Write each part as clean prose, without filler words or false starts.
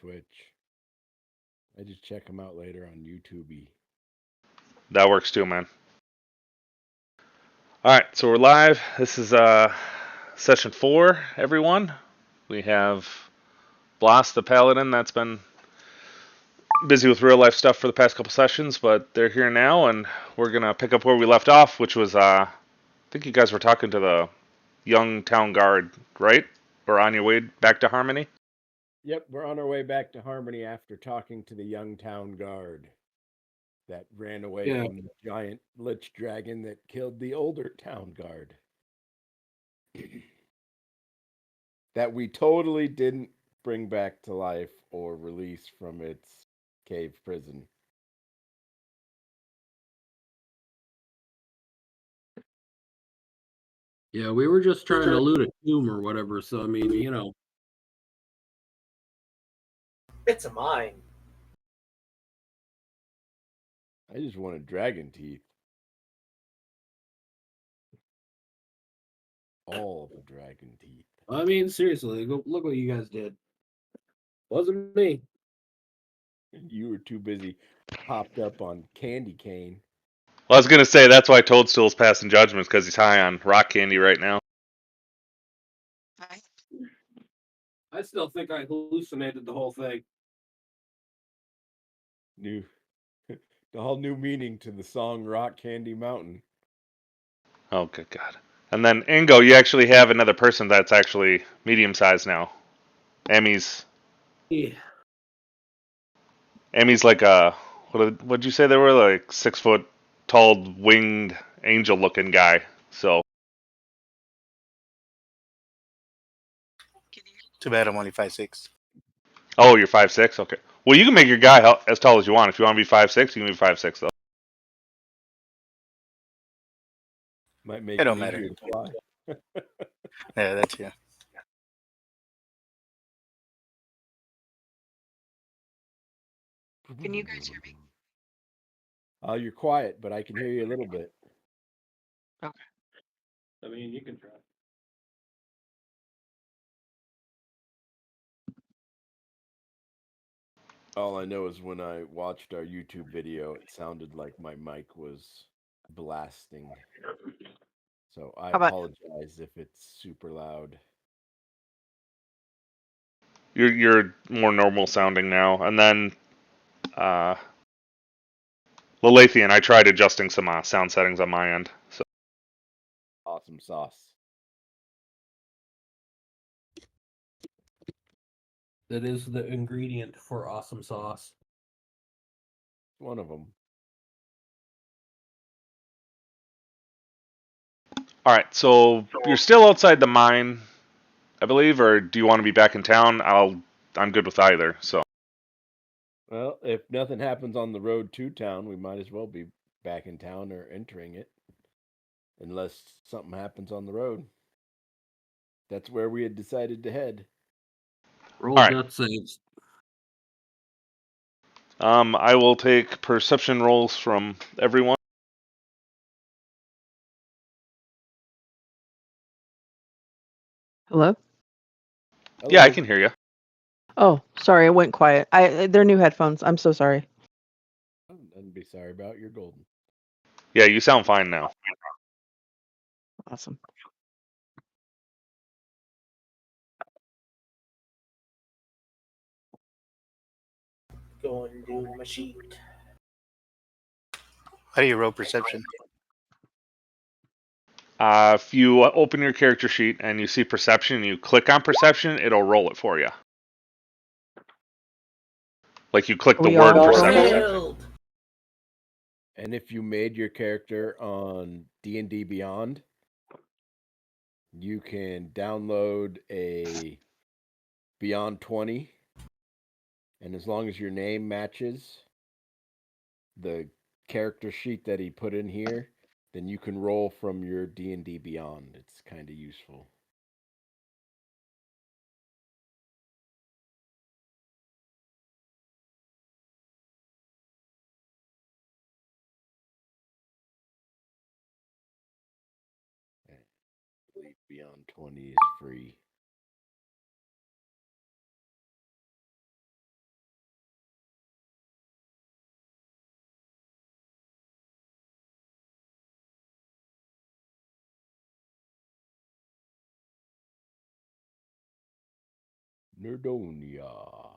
Twitch. I just check them out later on YouTube. That works too, man. All right, so we're live. This is session 4, everyone. We have Blas the Paladin that's been busy with real life stuff for the past couple sessions, but they're here now, and we're gonna pick up where we left off, which was I think you guys were talking to the young town guard, right? Or on your way back to Harmony? Yep, we're on our way back to Harmony after talking to the young town guard that ran away from the giant lich dragon that killed the older town guard. That we totally didn't bring back to life or release from its cave prison. Yeah, we were just trying to loot a tomb or whatever, so I mean, you know. It's a mine. I just wanted dragon teeth. All the dragon teeth. I mean, seriously, look what you guys did. Wasn't me. You were too busy hopped up on candy cane. Well, I was gonna say that's why Toadstool's passing judgments, because he's high on rock candy right now. I still think I hallucinated the whole thing. The whole new meaning to the song Rock Candy Mountain. Oh, good God. And then, Ingo, you actually have another person that's actually medium-sized now. Emmy's like a, what'd you say they were? Like 6-foot tall, winged, angel-looking guy. So. Too bad I'm only 5'6". Oh, you're 5'6"? Okay. Well, you can make your guy as tall as you want. If you want to be 5'6", you can be 5'6", though. Might make It don't matter. to fly. Yeah, that's yeah. Can you guys hear me? You're quiet, but I can hear you a little bit. Okay. I mean, you can try. All I know is when I watched our YouTube video, it sounded like my mic was blasting. So I apologize if it's super loud. You're more normal sounding now. And then, Lalathian, I tried adjusting some sound settings on my end. So. Awesome sauce. That is the ingredient for awesome sauce. One of them. All right, so you're still outside the mine, I believe, or do you want to be back in town? I'm good with either. So. Well, if nothing happens on the road to town, we might as well be back in town or entering it, unless something happens on the road. That's where we had decided to head. Roll death saves. I will take perception rolls from everyone. Hello? Yeah, I can hear you. Oh, sorry, it went quiet. They're new headphones. I'm so sorry. Nothing to be sorry about. You're golden. Yeah, you sound fine now. Awesome. Going to do my sheet. How do you roll perception? If you open your character sheet and you see perception, and you click on perception, it'll roll it for you. Like you click the word perception. And if you made your character on D&D Beyond, you can download a Beyond 20, and as long as your name matches the character sheet that he put in here, then you can roll from your D&D Beyond. It's kind of useful. I believe Beyond 20 is free. Nerdonia.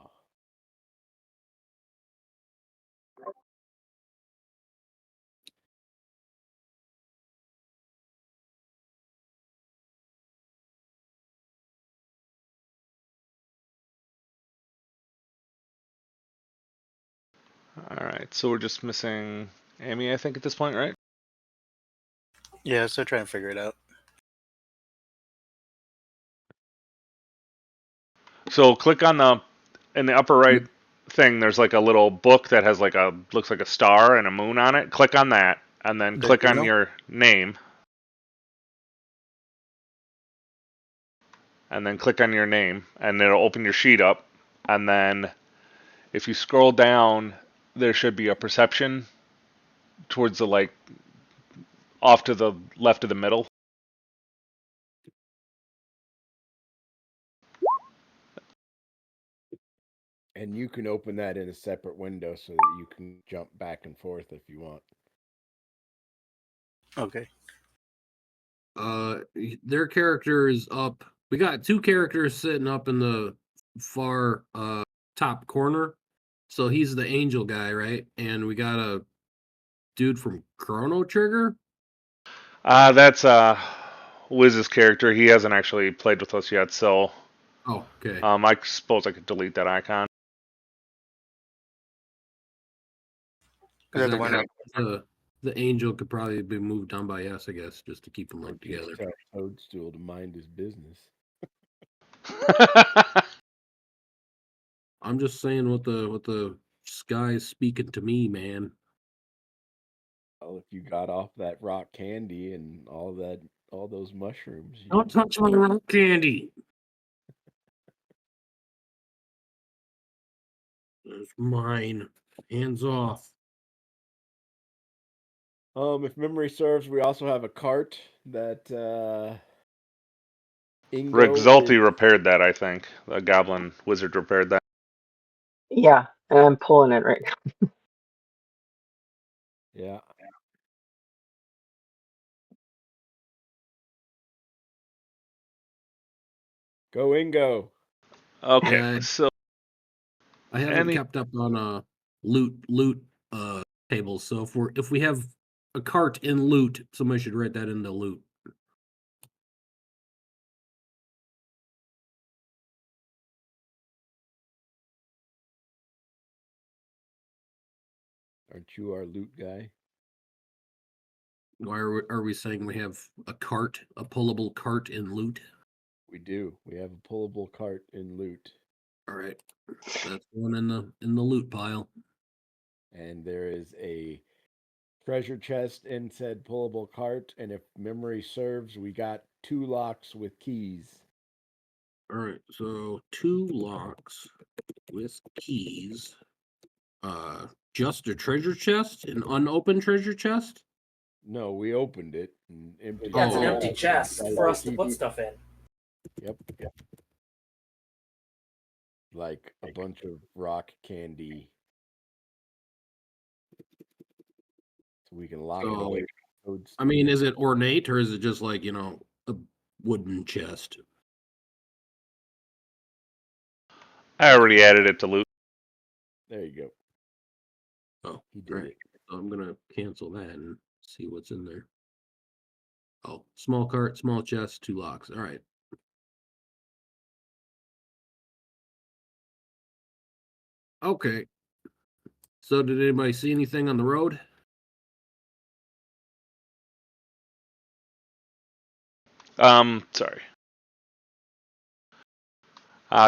All right, so we're just missing Amy, I think, at this point, right? Yeah, still trying to figure it out. So click on in the upper right thing. There's like a little book that has like looks like a star and a moon on it. Click on that, and then There click you on go. your name, and then click on your name, and it'll open your sheet up. And then if you scroll down, there should be a perception towards the like off to the left of the middle. And you can open that in a separate window so that you can jump back and forth if you want. Okay. Their character is up. We got 2 characters sitting up in the far top corner. So he's the angel guy, right? And we got a dude from Chrono Trigger. That's Wiz's character. He hasn't actually played with us yet, so Oh, okay. I suppose I could delete that icon. Is that the one that The angel could probably be moved down by us, I guess, just to keep them linked together. Just tell Toadstool to mind his business. I'm just saying what the sky's speaking to me, man. Well, if you got off that rock candy and all those mushrooms. Don't touch my rock candy. It's mine. Hands off. If memory serves, we also have a cart that Ingo Rick Zulte is- repaired that, I think. The Goblin Wizard repaired that. Yeah, and I'm pulling it right now. Yeah. Go Ingo. Okay, Yeah. so I haven't kept up on loot tables. So if we have a cart in loot, somebody should write that in the loot. Aren't you our loot guy? Why are we saying we have a cart, a pullable cart in loot? We do. We have a pullable cart in loot. All right, that's one in the loot pile. And there is a treasure chest in said pullable cart. And if memory serves, we got 2 locks with keys. All right, so 2 locks with keys. Just a treasure chest, an unopened treasure chest. No, we opened it and emptied. Yeah, it's an Oh. empty chest for us to put stuff in. Yep. Like a bunch of rock candy. So we can lock it away. I mean, is it ornate or is it just like, a wooden chest? I already added it to loot. There you go. Oh, He did right. it. So I'm gonna cancel that and see what's in there. Oh, small cart, small chest, 2 locks. All right. Okay. So did anybody see anything on the road? Sorry.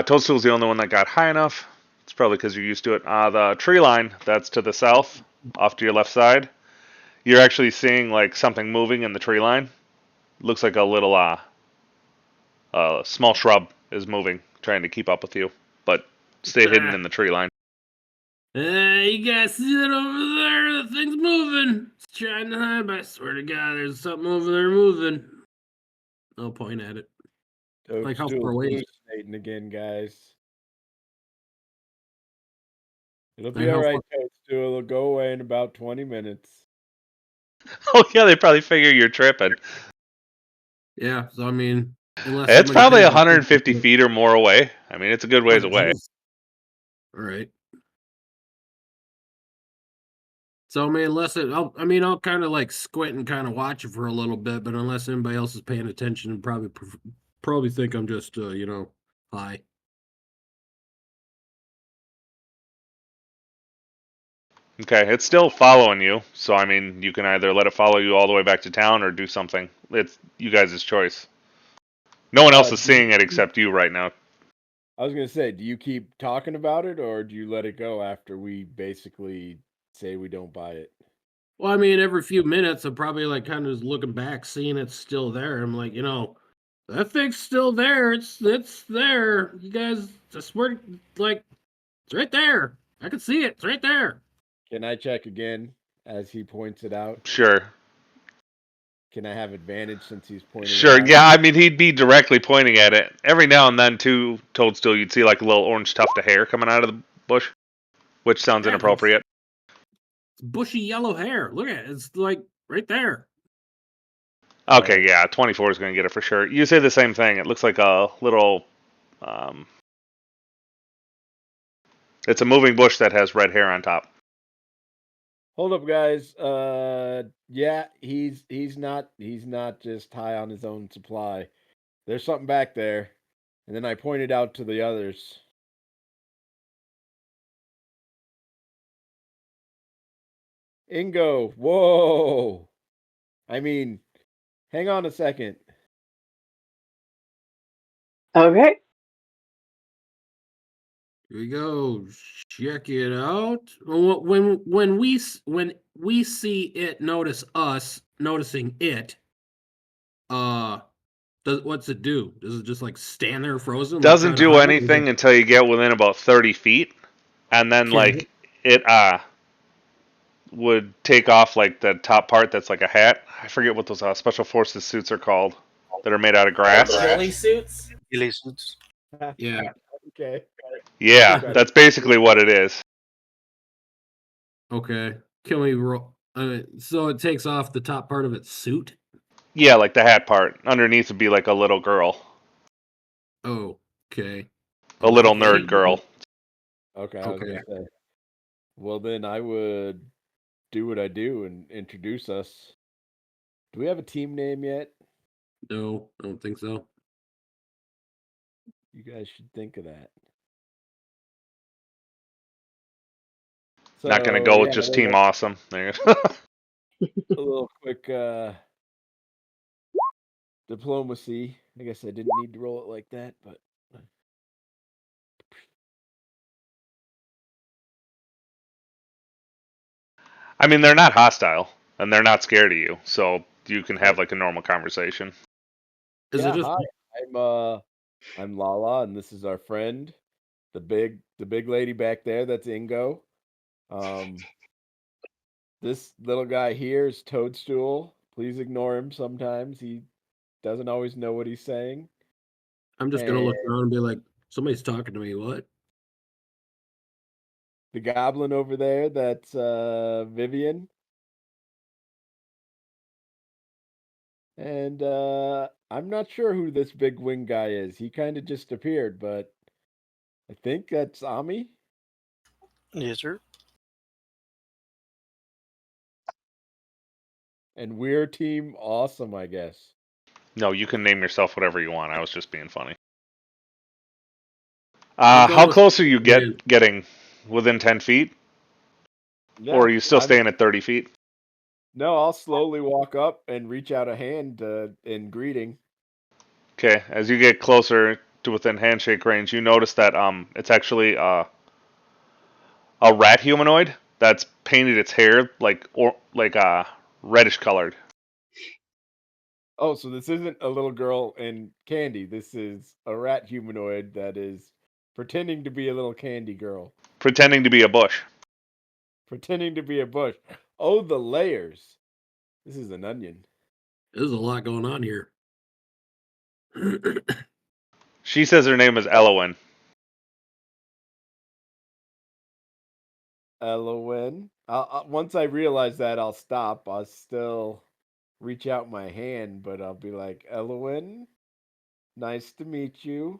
Toadstool's the only one that got high enough. It's probably because you're used to it. The tree line that's to the south, off to your left side, you're actually seeing like something moving in the tree line. Looks like a little small shrub is moving, trying to keep up with you, but stay hidden in the tree line. You guys see it over there? The thing's moving. It's trying to hide, but I swear to God, there's something over there moving. I'll point at it. Like how far away is it? Hallucinating again, guys. It'll Like be how all right, far- Toadstool. It'll go away in about 20 minutes. Oh yeah, they probably figure you're tripping. Yeah, so I mean, Unless It's somebody probably pays 150 attention. feet or more away. I mean, it's a good ways Oh, away. geez. All right. So I mean, I'll kind of like squint and kind of watch it for a little bit, but unless anybody else is paying attention, and probably think I'm just high. Okay, it's still following you, so I mean, you can either let it follow you all the way back to town or do something. It's you guys' choice. No one else is seeing it except you right now. I was gonna say, do you keep talking about it, or do you let it go after we basically say we don't buy it? Well, I mean, every few minutes, I'm probably like kind of just looking back, seeing it's still there. I'm like, that thing's still there. It's there. You guys, I swear, like, it's right there. I can see it. It's right there. Can I check again as he points it out? Sure. Can I have advantage since he's pointing Sure, it out? yeah, I mean, he'd be directly pointing at it. Every now and then, too, Toadstool, you'd see like a little orange tuft of hair coming out of the bush, which sounds Yeah, inappropriate. It's bushy yellow hair. Look at it. It's like right there. Okay, yeah, 24 is going to get it for sure. You say the same thing. It looks like a little... it's a moving bush that has red hair on top. Hold up, guys. Yeah, he's not just high on his own supply. There's something back there. And then I pointed out to the others. Ingo, whoa. I mean, hang on a second. Okay. Here we go. Check it out. When we see it notice us noticing it, what's it do? Does it just like stand there frozen? Doesn't like, do anything until you get within about 30 feet. And then, like, it would take off, like, the top part that's like a hat. I forget what those special forces suits are called that are made out of grass. Ghillie suits? Ghillie suits. Yeah. Okay. Yeah, that's basically what it is. Okay. Can we roll? So it takes off the top part of its suit. Yeah, like the hat part. Underneath would be like a little girl. Oh, okay. A little nerd girl. Okay, I was gonna say. Well, then I would do what I do and introduce us. Do we have a team name yet? No, I don't think so. You guys should think of that. So, Not gonna go with just Team Awesome. There. A little quick diplomacy. I guess I didn't need to roll it like that, but I mean, they're not hostile and they're not scared of you, so you can have like a normal conversation. Is it just? Hi, I'm Lala, and this is our friend, the big lady back there. That's Ingo. This little guy here is Toadstool. Please ignore him. Sometimes he doesn't always know what he's saying. I'm just gonna look around and be like, somebody's talking to me. What? The goblin over there, that's Vivian. And I'm not sure who this big wing guy is. He kind of just appeared, but I think that's Ami. Yes, sir. And we're Team Awesome, I guess. No, you can name yourself whatever you want. I was just being funny. How close are you getting? Within 10 feet? Yeah, or are you still staying at 30 feet? No, I'll slowly walk up and reach out a hand in greeting. Okay, as you get closer to within handshake range, you notice that it's actually a rat humanoid that's painted its hair like reddish colored. Oh, so this isn't a little girl in candy. This is a rat humanoid that is pretending to be a little candy girl. Pretending to be a bush. Pretending to be a bush. Oh, the layers. This is an onion. There's a lot going on here. She says her name is Elowen. Elowen. Once I realize that, I'll stop. I'll still reach out my hand, but I'll be like, Elowen? Nice to meet you.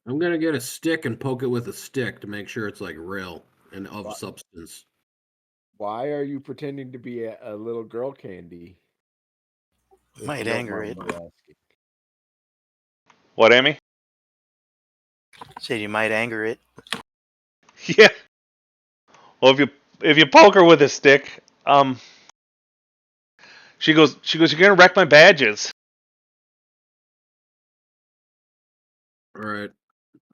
I'm gonna get a stick and poke it with a stick to make sure it's like real and of What? substance. Why are you pretending to be a little girl candy? If you Might don't anger mind it. me asking. What, Amy? Said you might anger it. Yeah. Well, if you poke her with a stick, she goes, you're gonna wreck my badges. All right.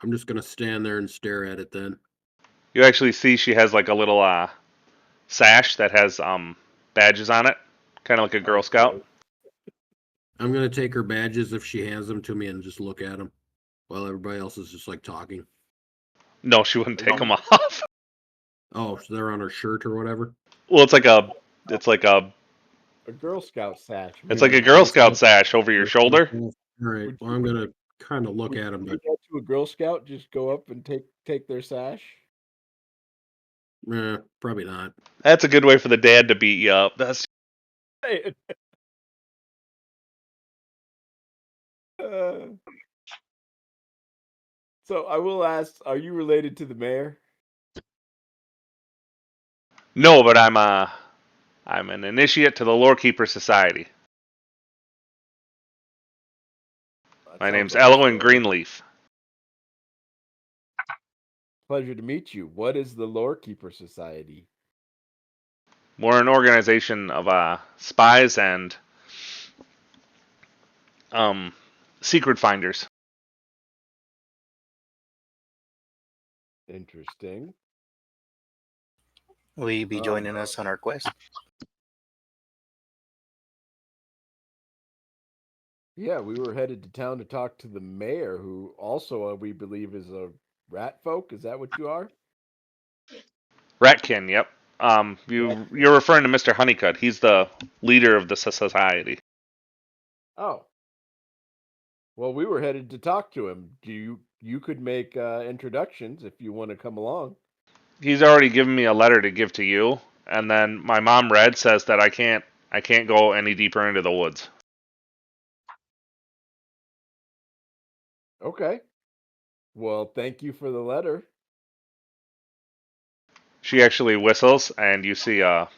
I'm just gonna stand there and stare at it then. You actually see she has like a little sash that has badges on it, kind of like a Girl Scout. I'm gonna take her badges if she hands them to me and just look at them while everybody else is just like talking. No, she wouldn't take them off. Oh, so they're on her shirt or whatever. Well, it's like a A Girl Scout sash. it's like a Girl Scout sash over your shoulder. All right. Would Well, I'm gonna kind of look Would at them, you but do that to a Girl Scout? Just go up and take their sash? probably not. That's a good way for the dad to beat you up. That's Uh, so I will ask: are you related to the mayor? no, but I'm an initiate to the Lorekeeper Society. That My sounds name's like a Elwyn story. Greenleaf. Pleasure to meet you. What is the Lorekeeper Society? We're an organization of spies and secret finders. Interesting. Will you be joining us on our quest? Yeah, we were headed to town to talk to the mayor, who also we believe is a rat folk. Is that what you are? Ratkin, yep. You're referring to Mr. Honeycutt. He's the leader of the society. Oh. Well, we were headed to talk to him. You could make introductions if you want to come along. He's already given me a letter to give to you, and then my mom Red says that I can't go any deeper into the woods. Okay. Well, thank you for the letter. She actually whistles, and you see what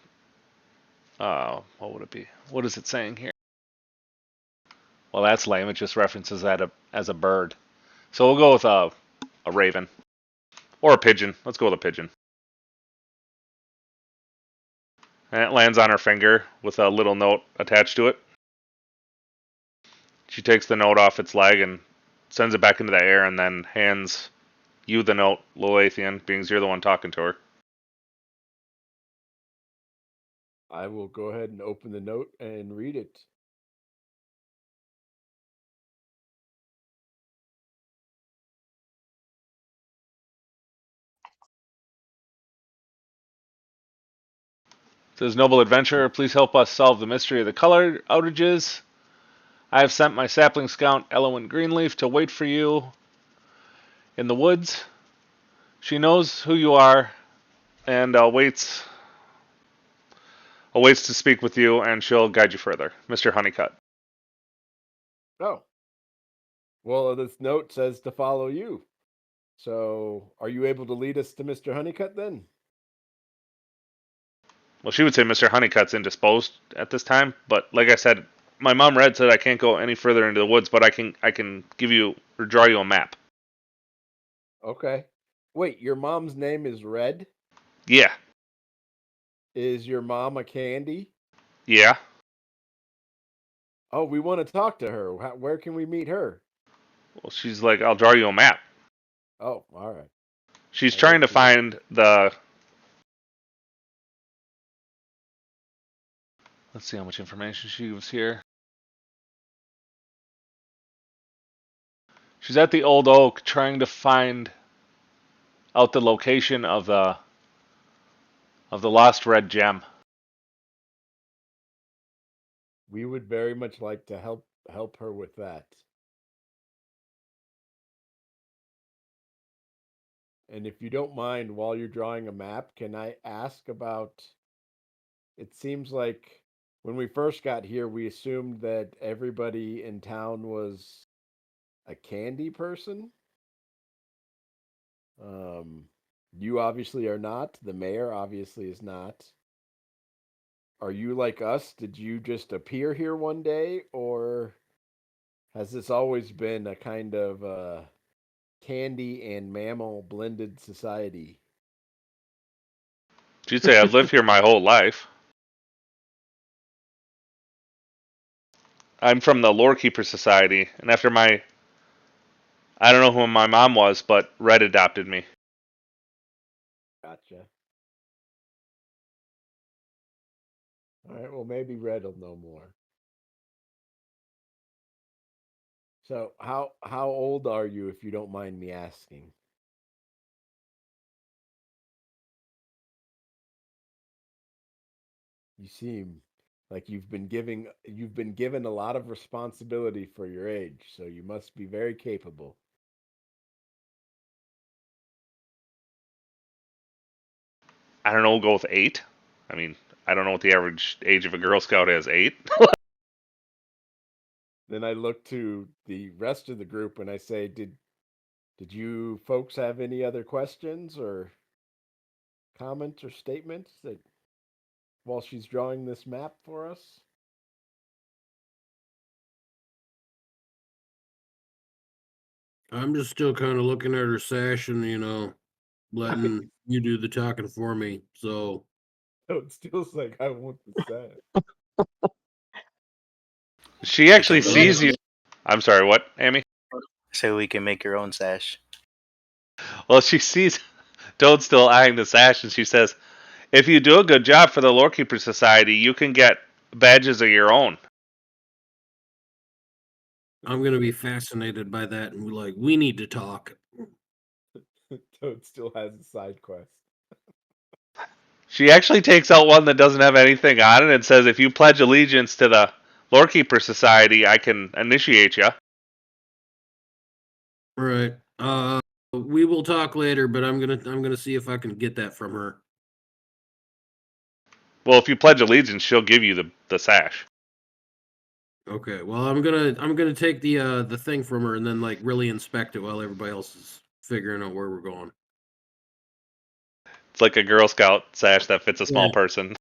would it be? What is it saying here? Well, that's lame. It just references that as a bird. So we'll go with a raven or a pigeon. Let's go with a pigeon. And it lands on her finger with a little note attached to it. She takes the note off its leg and sends it back into the air, and then hands you the note, Loathian, being you're the one talking to her. I will go ahead and open the note and read it. It says, Noble Adventurer, please help us solve the mystery of the color outages. I have sent my sapling scout, Elwyn Greenleaf, to wait for you in the woods. She knows who you are and awaits to speak with you, and she'll guide you further. Mr. Honeycutt. Oh. Well, this note says to follow you. So, are you able to lead us to Mr. Honeycutt then? Well, she would say Mr. Honeycutt's indisposed at this time, but like I said, my mom Red said I can't go any further into the woods, but I can give you or draw you a map. Okay. Wait, your mom's name is Red? Yeah. Is your mom a candy? Yeah. Oh, we want to talk to her. Where can we meet her? Well, she's like, I'll draw you a map. Oh, all right. She's I trying to guess find the. Let's see how much information she gives here. She's at the old oak trying to find out the location of the lost red gem. We would very much like to help her with that. And if you don't mind, while you're drawing a map, can I ask about? It seems like when we first got here, we assumed that everybody in town was a candy person. You obviously are not. The mayor obviously is not. Are you like us? Did you just appear here one day, or has this always been a kind of candy and mammal blended society? You'd say I've lived here my whole life. I'm from the Lorekeeper Society, and after I don't know who my mom was, but Red adopted me. Gotcha. All right, well, maybe Red will know more. So, how old are you, if you don't mind me asking? You seem like you've been given a lot of responsibility for your age, so you must be very capable. I don't know, we'll go with 8. I mean, I don't know what the average age of a Girl Scout is. 8? Then I look to the rest of the group and I say, Did you folks have any other questions or comments or statements that while she's drawing this map for us? I'm just still kind of looking at her sash and, letting you do the talking for me. So, So it feels like I want the set. She actually can sees you. I'm sorry, what, Amy? So we can make your own sash. Well, she sees Toad still eyeing the sash, and she says, if you do a good job for the Lorekeeper Society, you can get badges of your own. I'm going to be fascinated by that and like, we need to talk. Toad still has a side quest. She actually takes out one that doesn't have anything on it and says, if you pledge allegiance to the Lorekeeper Society, I can initiate you. Right. We will talk later, but I'm gonna see if I can get that from her. Well, if you pledge allegiance, she'll give you the sash. Okay. Well, I'm gonna take the thing from her and then like really inspect it while everybody else is figuring out where we're going. It's like a Girl Scout sash that fits a small Yeah. person.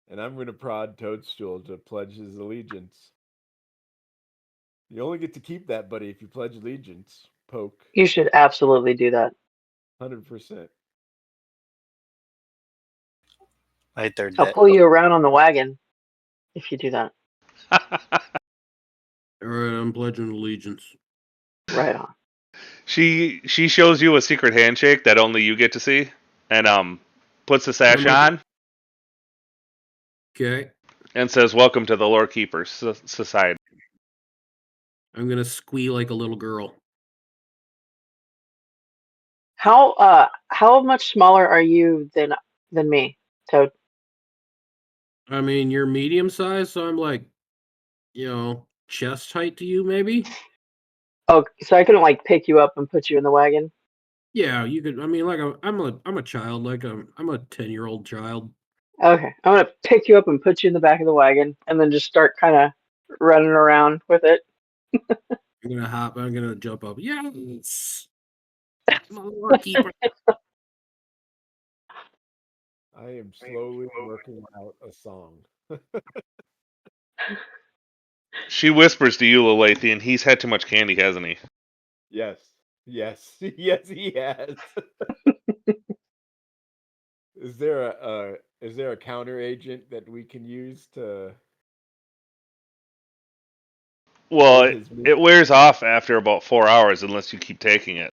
And I'm going to prod Toadstool to pledge his allegiance. You only get to keep that, buddy, if you pledge allegiance. Poke. You should absolutely do that. 100%. I third I'll that. pull you around on the wagon if you do that. All right. I'm pledging allegiance. Right on. She shows you a secret handshake that only you get to see, and puts the sash on Okay. and says, "Welcome to the Lorekeeper Society." I'm gonna squeal like a little girl. How much smaller are you than me, Toad? I mean, you're medium size, so I'm like, chest height to you, maybe. Oh, so I couldn't like pick you up and put you in the wagon? Yeah, you could. I mean, like I'm a child, like I'm a 10-year-old child. Okay, I'm gonna pick you up and put you in the back of the wagon, and then just start kind of running around with it. I'm gonna jump up. Yes, I'm a Lorekeeper. I am slowly working out a song. She whispers to you, Lalathian, he's had too much candy, hasn't he? Yes. Yes. Yes, he has. Is there a counter agent that we can use to Well, rid his it wears off after about 4 hours unless you keep taking it.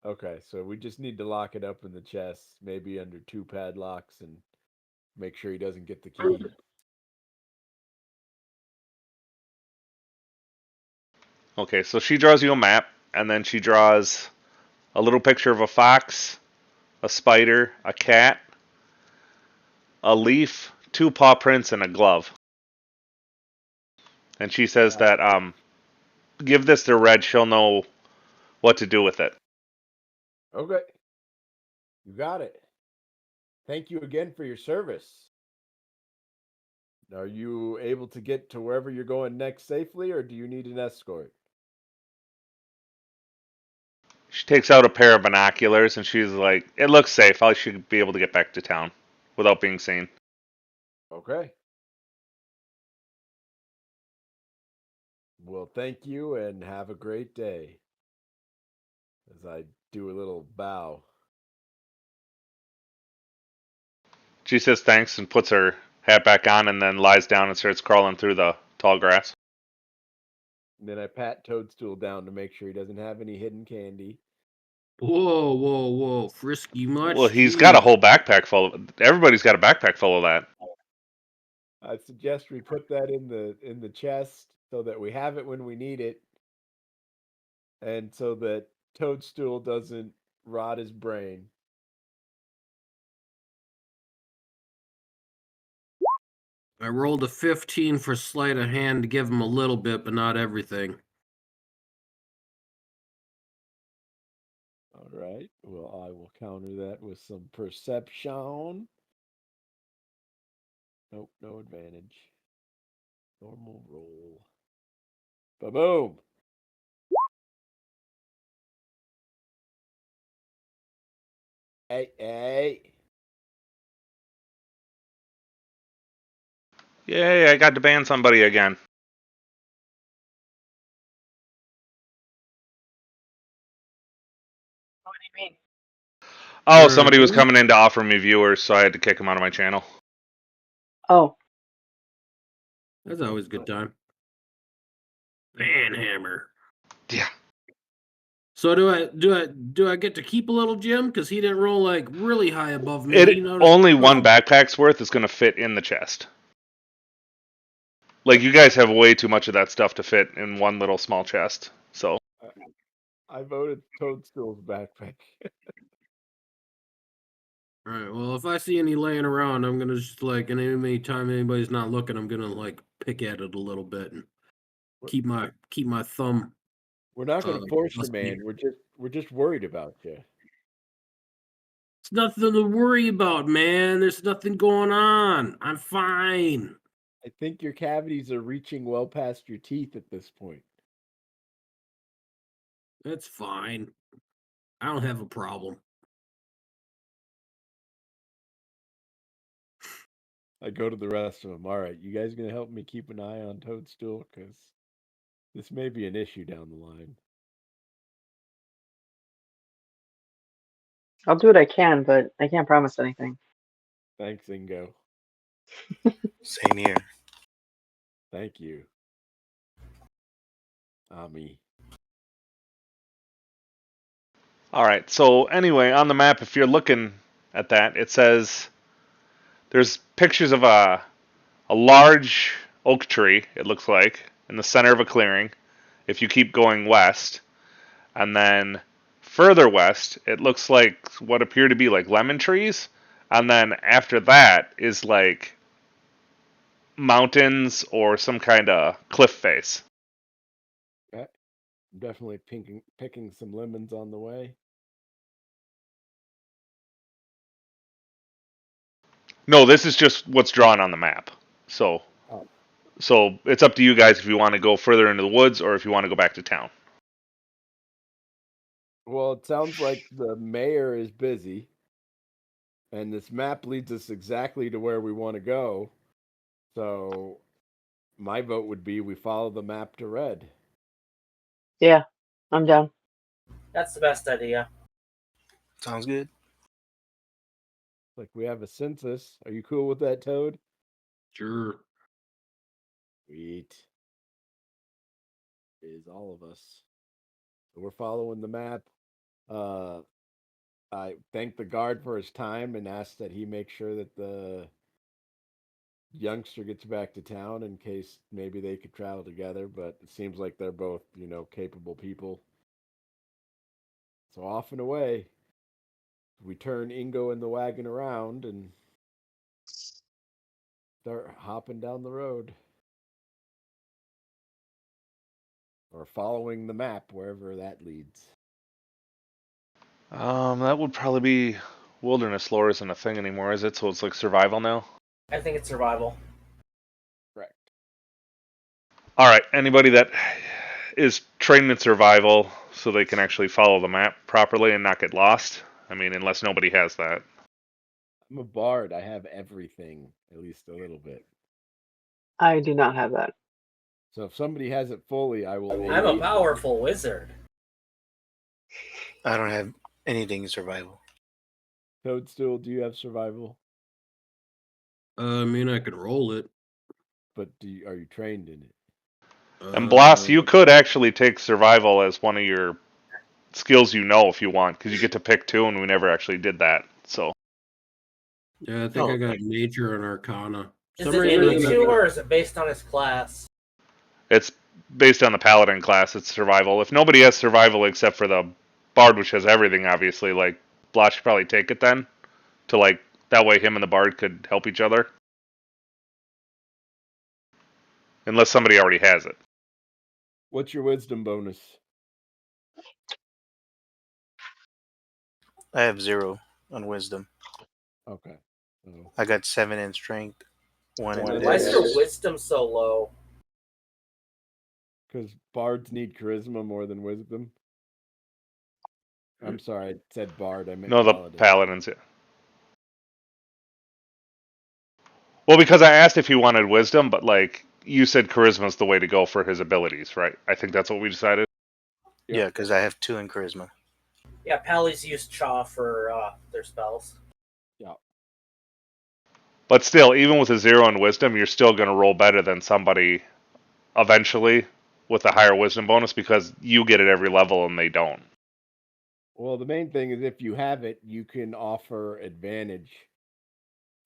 Okay, so we just need to lock it up in the chest, maybe under 2 padlocks, and make sure he doesn't get the key. Okay, so she draws you a map, and then she draws a little picture of a fox, a spider, a cat, a leaf, 2 paw prints, and a glove. And she says that give this to Red, she'll know what to do with it. Okay. You got it. Thank you again for your service. Are you able to get to wherever you're going next safely, or do you need an escort? She takes out a pair of binoculars and she's like, "It looks safe. I should be able to get back to town without being seen." Okay. Well, thank you and have a great day. As I do a little bow. She says thanks and puts her hat back on and then lies down and starts crawling through the tall grass. And then I pat Toadstool down to make sure he doesn't have any hidden candy. Whoa, whoa, whoa! Frisky much? Well, he's got a Jeez. whole backpack full of. Everybody's got a backpack full of that. I suggest we put that in the chest so that we have it when we need it, and so that Toadstool doesn't rot his brain. I rolled a 15 for sleight of hand to give him a little bit, but not everything. All right. Well, I will counter that with some perception. Nope, no advantage. Normal roll. Ba-boom! Hey. Yay, I got to ban somebody again. What do you mean? Oh, somebody was Mhm. coming in to offer me viewers, so I had to kick him out of my channel. Oh, That's always a good time. Banhammer. Yeah. So do I get to keep a little Jim? Because he didn't roll like really high above me. You know, Only one backpack's worth is going to fit in the chest. Like, you guys have way too much of that stuff to fit in one little small chest. So I voted Toadstool's backpack. All right. Well, if I see any laying around, I'm gonna just like, and any time anybody's not looking, I'm gonna like pick at it a little bit and keep my thumb. We're not going to force you, must be- man. We're just worried about you. It's nothing to worry about, man. There's nothing going on. I'm fine. I think your cavities are reaching well past your teeth at this point. That's fine. I don't have a problem. I go to the rest of them. All right, you guys going to help me keep an eye on Toadstool? Because this may be an issue down the line. I'll do what I can, but I can't promise anything. Thanks, Ingo. Same here. Thank you. Ami. all right. So anyway, on the map, if you're looking at that, it says there's pictures of a large oak tree. It looks like in the center of a clearing. If you keep going west, and then further west, it looks like what appear to be like lemon trees, and then after that is like mountains or some kind of cliff face. I'm definitely picking some lemons on the way. No, this is just what's drawn on the map. So, Oh. so it's up to you guys if you want to go further into the woods or if you want to go back to town. Well, it sounds like the mayor is busy, and this map leads us exactly to where we want to go. So, my vote would be we follow the map to red. Yeah, I'm down. That's the best idea. Sounds good. Like we have a census. Are you cool with that, Toad? Sure. Sweet. Is all of us. So we're following the map. I thank the guard for his time and ask that he make sure that the youngster gets back to town in case maybe they could travel together, but it seems like they're both, capable people. So off and away. We turn Ingo and the wagon around and start hopping down the road. Or following the map wherever that leads. That would probably be wilderness lore isn't a thing anymore, is it? So it's like survival now. I think it's survival. All right, anybody that is trained in survival so they can actually follow the map properly and not get lost. I mean, unless nobody has that. I'm a bard. I have everything, at least a little bit. I do not have that. So if somebody has it fully, I will. I'm a aid them. powerful wizard. I don't have anything in survival. Toadstool, do you have survival? I mean, I could roll it. But are you trained in it? And Blast, you Uh, could actually take survival as one of your skills you know if you want, because you get to pick two, and we never actually did that. So Yeah, I think Oh, I got nature and arcana. Is Some it reason any I two, got- or is it based on his class? it's based on the paladin class. It's survival. If nobody has survival except for the bard, which has everything, obviously, like Blast should probably take it then, to like that way him and the bard could help each other. Unless somebody already has it. What's your wisdom bonus? I have 0 on wisdom. Okay. So I got 7 in strength, 1 in One Why is dex. your wisdom so low? because bards need charisma more than wisdom. I'm sorry, I said bard. I meant No, the paladin. paladins. Yeah. Well, because I asked if he wanted wisdom, but like you said, charisma's the way to go for his abilities, right? I think that's what we decided. Yep. Yeah, because I have 2 in charisma. Yeah, Pallies use Chaw for their spells. But still, even with a 0 in wisdom, you're still going to roll better than somebody eventually with a higher wisdom bonus because you get it every level and they don't. Well, the main thing is if you have it, you can offer advantage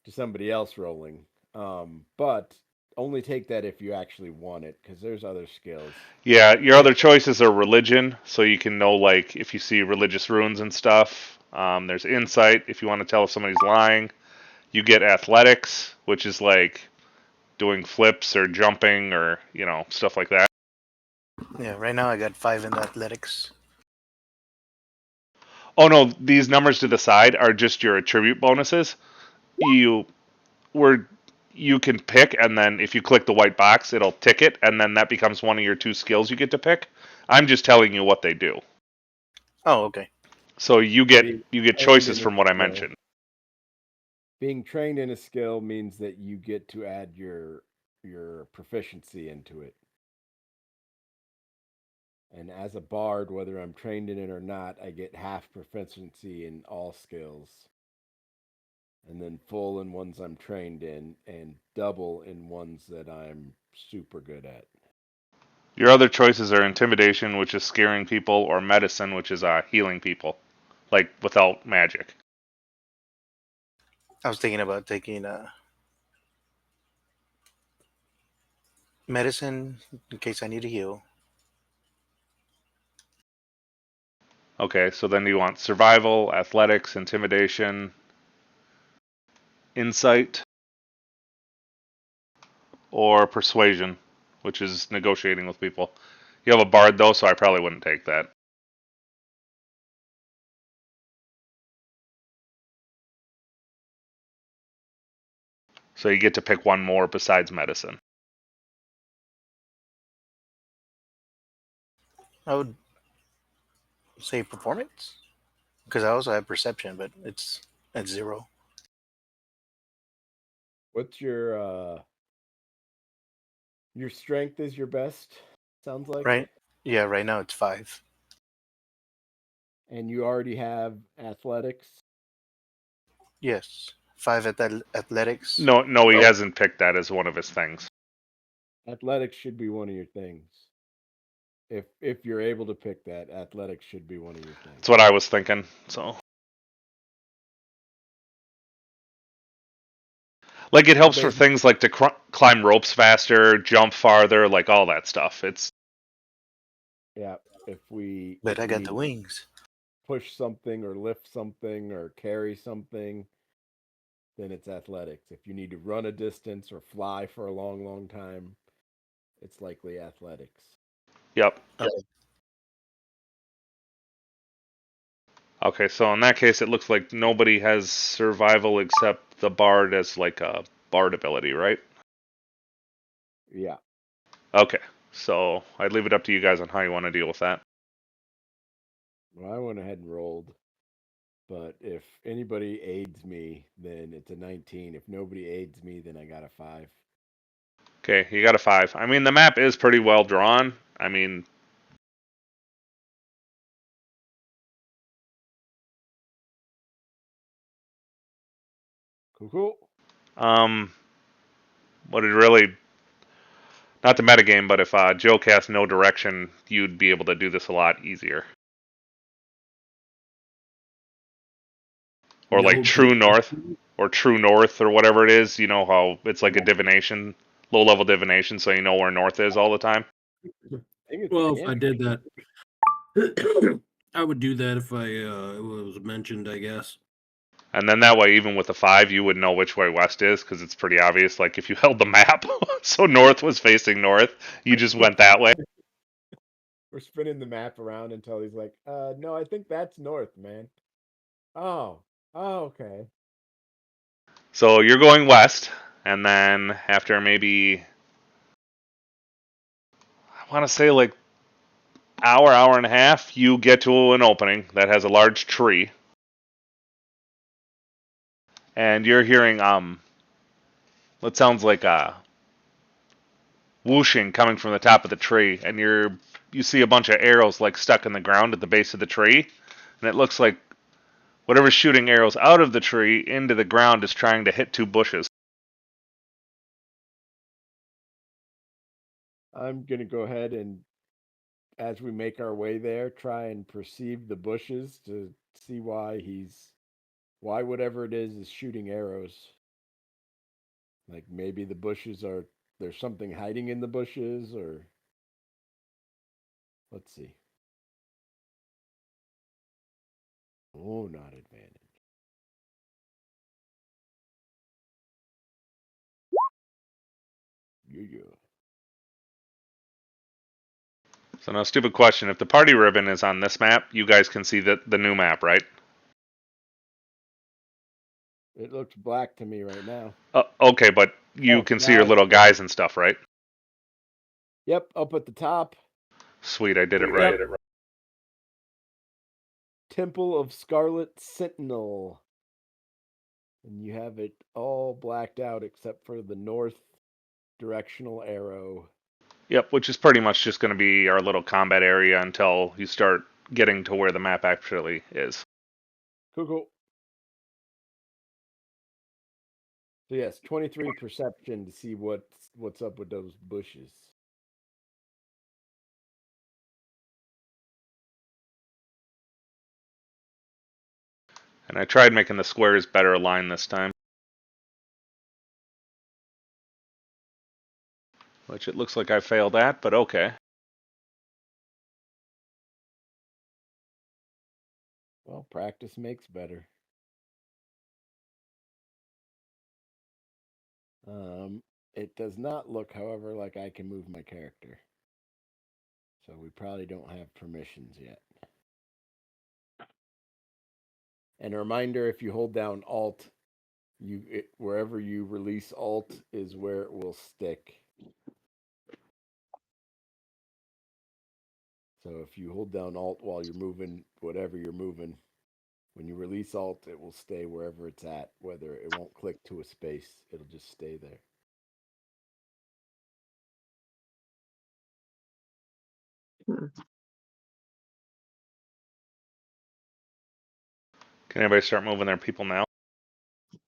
to somebody else rolling. But only take that if you actually want it, because there's other skills. Yeah, your other choices are religion, so you can know like if you see religious runes and stuff. There's insight if you want to tell if somebody's lying. You get athletics, which is like doing flips or jumping or stuff like that. Yeah, right now I got 5 in athletics. Oh no, these numbers to the side are just your attribute bonuses. You can pick, and then if you click the white box, it'll tick it, and then that becomes one of your 2 skills you get to pick. I'm just telling you what they do. Oh, okay. So you Being get trained choices in from a what I skill. mentioned. Being trained in a skill means that you get to add your proficiency into it. And as a bard, whether I'm trained in it or not, I get half proficiency in all skills. And then full in ones I'm trained in, and double in ones that I'm super good at. Your other choices are intimidation, which is scaring people, or medicine, which is healing people, like without magic. I was thinking about taking medicine in case I need to heal. Okay, so then you want survival, athletics, intimidation, insight, or persuasion, which is negotiating with people. You have a bard though, so I probably wouldn't take that. So you get to pick one more besides medicine. I would say performance, because I also have perception, but it's at 0. What's your strength is your best? Sounds like Right? Yeah, right now it's 5. And you already have athletics. Yes, 5 at athletics. No, he hasn't picked that as one of his things. Athletics should be one of your things. If you're able to pick that, athletics should be one of your things. That's what I was thinking. So, like, it helps for things like to climb ropes faster, jump farther, like all that stuff. It's Yeah, But I got the wings. push something or lift something or carry something, then it's athletics. If you need to run a distance or fly for a long, long time, it's likely athletics. Yep. Okay. Okay, so in that case, it looks like nobody has survival except the bard as like a bard ability, right? Yeah. Okay. So I'd leave it up to you guys on how you want to deal with that. Well, I went ahead and rolled. But if anybody aids me, then it's a 19. If nobody aids me, then I got a 5. Okay, you got a 5. I mean, the map is pretty well drawn. I mean, Cool. what it really, not the metagame, but if Joe cast no direction, you'd be able to do this a lot easier. Or like True North, or True North, or whatever it is. You know how it's like a divination, low-level divination, so you know where North is all the time. Well, if I did that, I would do that if it was mentioned, I guess. And then that way, even with a 5, you would know which way west is, because it's pretty obvious. Like if you held the map, so north was facing north, you just went that way. We're spinning the map around until he's like, no, I think that's north, man. Oh, okay. So you're going west, and then after maybe, I want to say like hour and a half, you get to an opening that has a large tree. And you're hearing what sounds like whooshing coming from the top of the tree, and you see a bunch of arrows like stuck in the ground at the base of the tree, and it looks like whatever's shooting arrows out of the tree into the ground is trying to hit 2 bushes. I'm gonna go ahead and, as we make our way there, try and perceive the bushes to see why whatever it is shooting arrows. Like maybe the bushes there's something hiding in the bushes, or let's see. Oh, not advantage. Yeah. So now, stupid question: if the party ribbon is on this map, you guys can see the new map, right? It looks black to me right now. Okay, but you can see your now little guys and stuff, right? Yep, up at the top. Sweet, I did it right. Temple of Scarlet Sentinel. And you have it all blacked out except for the north directional arrow. Yep, which is pretty much just going to be our little combat area until you start getting to where the map actually is. Cool. So yes, 23 perception to see what's up with those bushes. And I tried making the squares better aligned this time. Which it looks like I failed at, but okay. Well, practice makes better. It does not look, however, like I can move my character. So we probably don't have permissions yet. And a reminder, if you hold down Alt, wherever you release Alt is where it will stick. So if you hold down Alt while you're moving whatever you're moving, when you release Alt, it will stay wherever it's at, whether it won't click to a space, it'll just stay there. Can anybody start moving their people now?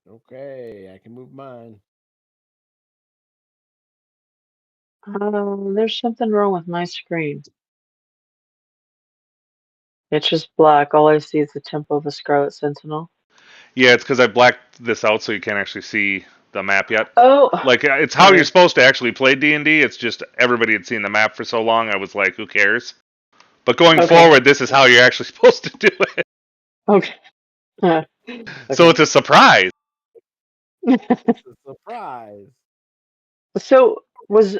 Okay, I can move mine. There's something wrong with my screen. It's just black. All I see is the Temple of the Scarlet Sentinel. Yeah, it's because I blacked this out so you can't actually see the map yet. Oh, Like, it's how you're supposed to actually play D&D. It's just everybody had seen the map for so long, I was like, who cares? But going forward, this is how you're actually supposed to do it. okay. So it's a surprise. It's a surprise. So was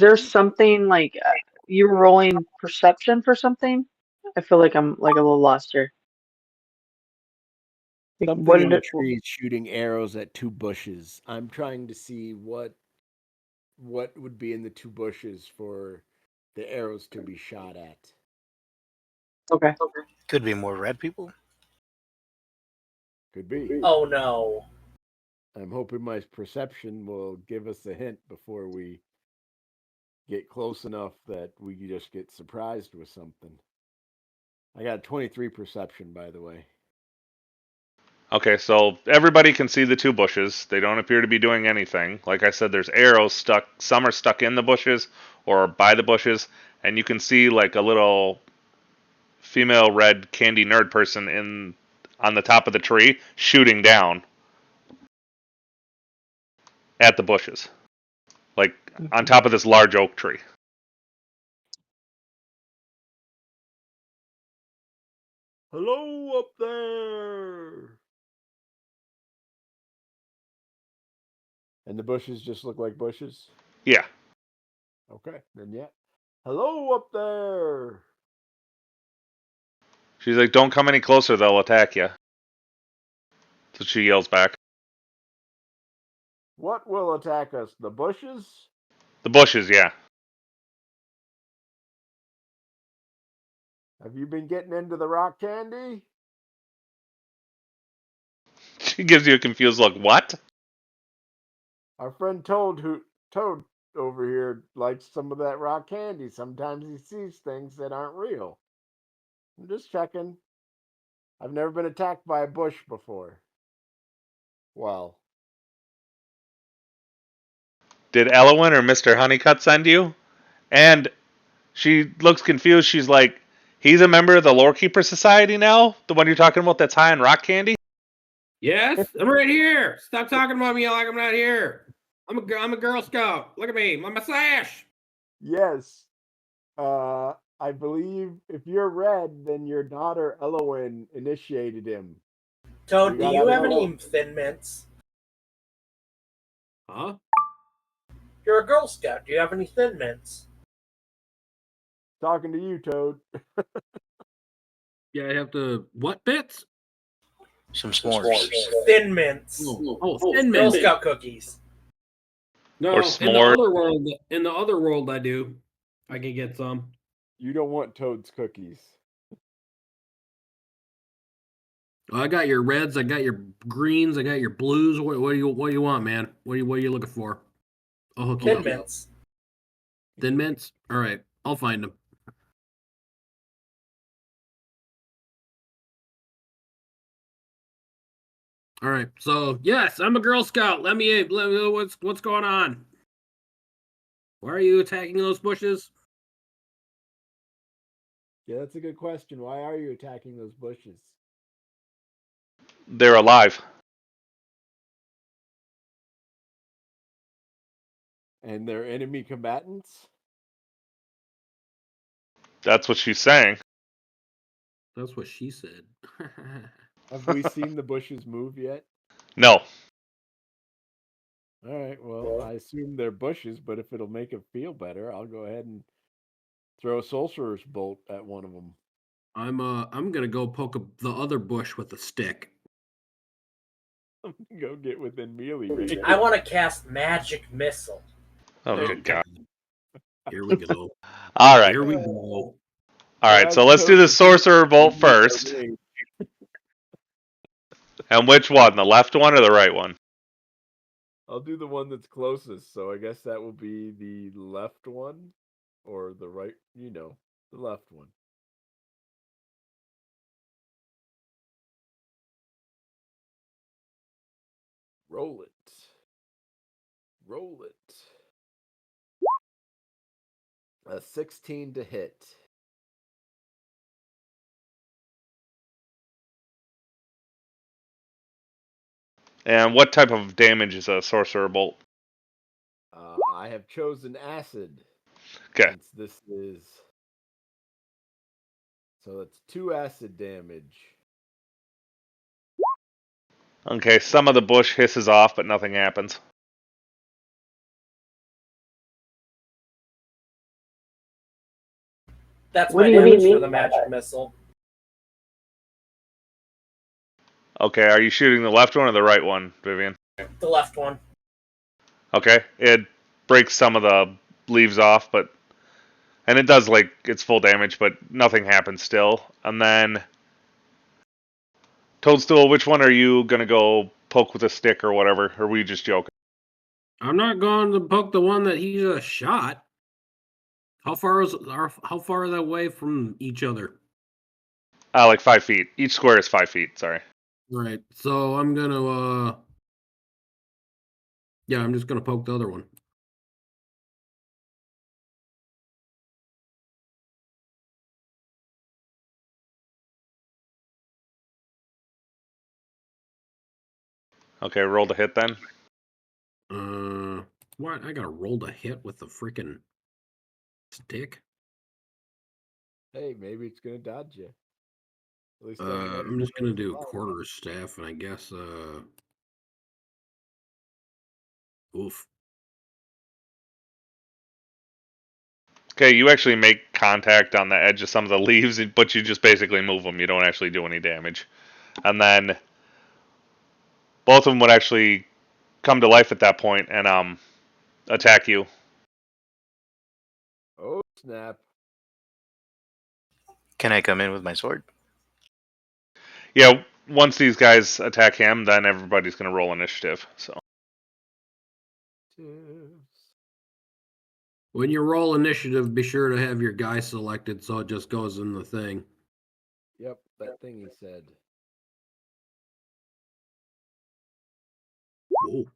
there something like you were rolling perception for something? I feel like I'm like a little lost here. Like, Something what in did the trees shooting arrows at 2 bushes. I'm trying to see what what would be in the 2 bushes for the arrows to be shot at. Okay. Could be more red people. Could be. Oh no. I'm hoping my perception will give us a hint before we get close enough that we just get surprised with something. I got 23 perception, by the way. Okay, so everybody can see the 2 bushes. They don't appear to be doing anything. Like I said, there's arrows stuck. Some are stuck in the bushes or by the bushes, and you can see like a little female red candy nerd person on the top of the tree shooting down at the bushes, like on top of this large oak tree. Hello up there! And the bushes just look like bushes? Yeah. Okay, then yeah. Hello up there! She's like, "Don't come any closer, they'll attack you." So she yells back. What will attack us? The bushes? The bushes, yeah. Have you been getting into the rock candy? She gives you a confused look. What? Our friend Toad over here likes some of that rock candy. Sometimes he sees things that aren't real. I'm just checking. I've never been attacked by a bush before. Well, Did Elwyn or Mr. Honeycutt send you? And she looks confused. She's like, "He's a member of the Lorekeeper Society now? The one you're talking about that's high on rock candy?" Yes, I'm right here. Stop talking about me like I'm not here. I'm a Girl Scout. Look at me. I'm a sash. yes. I believe if you're red, then your daughter Elowyn initiated him. Toad, do gotta you have know. any Thin Mints? Huh? You're a Girl Scout. Do you have any Thin Mints? Talking to you, Toad. Yeah, I have to. What bits? Some s'mores. Thin Mints. Oh, Thin Girl Mints. Scout cookies. No, Or in the s'mores. other world, I do. I can get some. You don't want Toad's cookies. I got your reds. I got your greens. I got your blues. What do you want, man? What are you looking for? I'll hook you Thin up. Mints. Thin Mints. All right, I'll find them. All right. So yes, I'm a Girl Scout. Let me what's going on? Why are you attacking those bushes? Yeah, that's a good question. Why are you attacking those bushes? They're alive. And they're enemy combatants? That's what she's saying. That's what she said. Have we seen the bushes move yet? No. All right, well, I assume they're bushes, but if it'll make it feel better, I'll go ahead and throw a sorcerer's bolt at one of them. I'm gonna go poke the other bush with a stick. Go get within melee range. I want to cast Magic Missile. Oh, good God. Here we go. All right. Here we go. All right, so let's do the Sorcerer Bolt first. And which one? The left one or the right one? I'll do the one that's closest, so I guess that will be the left one or the right, the left one. Roll it. Roll it. A 16 to hit. And what type of damage is a Sorcerer Bolt? I have chosen acid. Okay. Since this is... So it's 2 acid damage. Okay, some of the bush hisses off, but nothing happens. That's What my do you damage mean for the by Magic that? Missile. Okay, are you shooting the left one or the right one, Vivian? The left one. Okay, it breaks some of the leaves off, and it does like its full damage, but nothing happens still. And then Toadstool, which one are you gonna go poke with a stick or whatever? Or were you just joking? I'm not going to poke the one that he just shot. How far are they away from each other? Like 5 feet. Each square is 5 feet. Sorry. Right. So I'm gonna yeah, I'm just gonna poke the other one. Okay, roll to hit then. What? I gotta roll to hit with the freaking stick. Hey, maybe it's gonna dodge you. At least I'm just gonna do quarter staff, and I guess oof. Okay, you actually make contact on the edge of some of the leaves, but you just basically move them. You don't actually do any damage. And then both of them would actually come to life at that point and attack you. Oh snap! Can I come in with my sword? Yeah, once these guys attack him, then everybody's gonna roll initiative. So When you roll initiative, be sure to have your guy selected so it just goes in the thing. Yep, that thing he said. Ooh.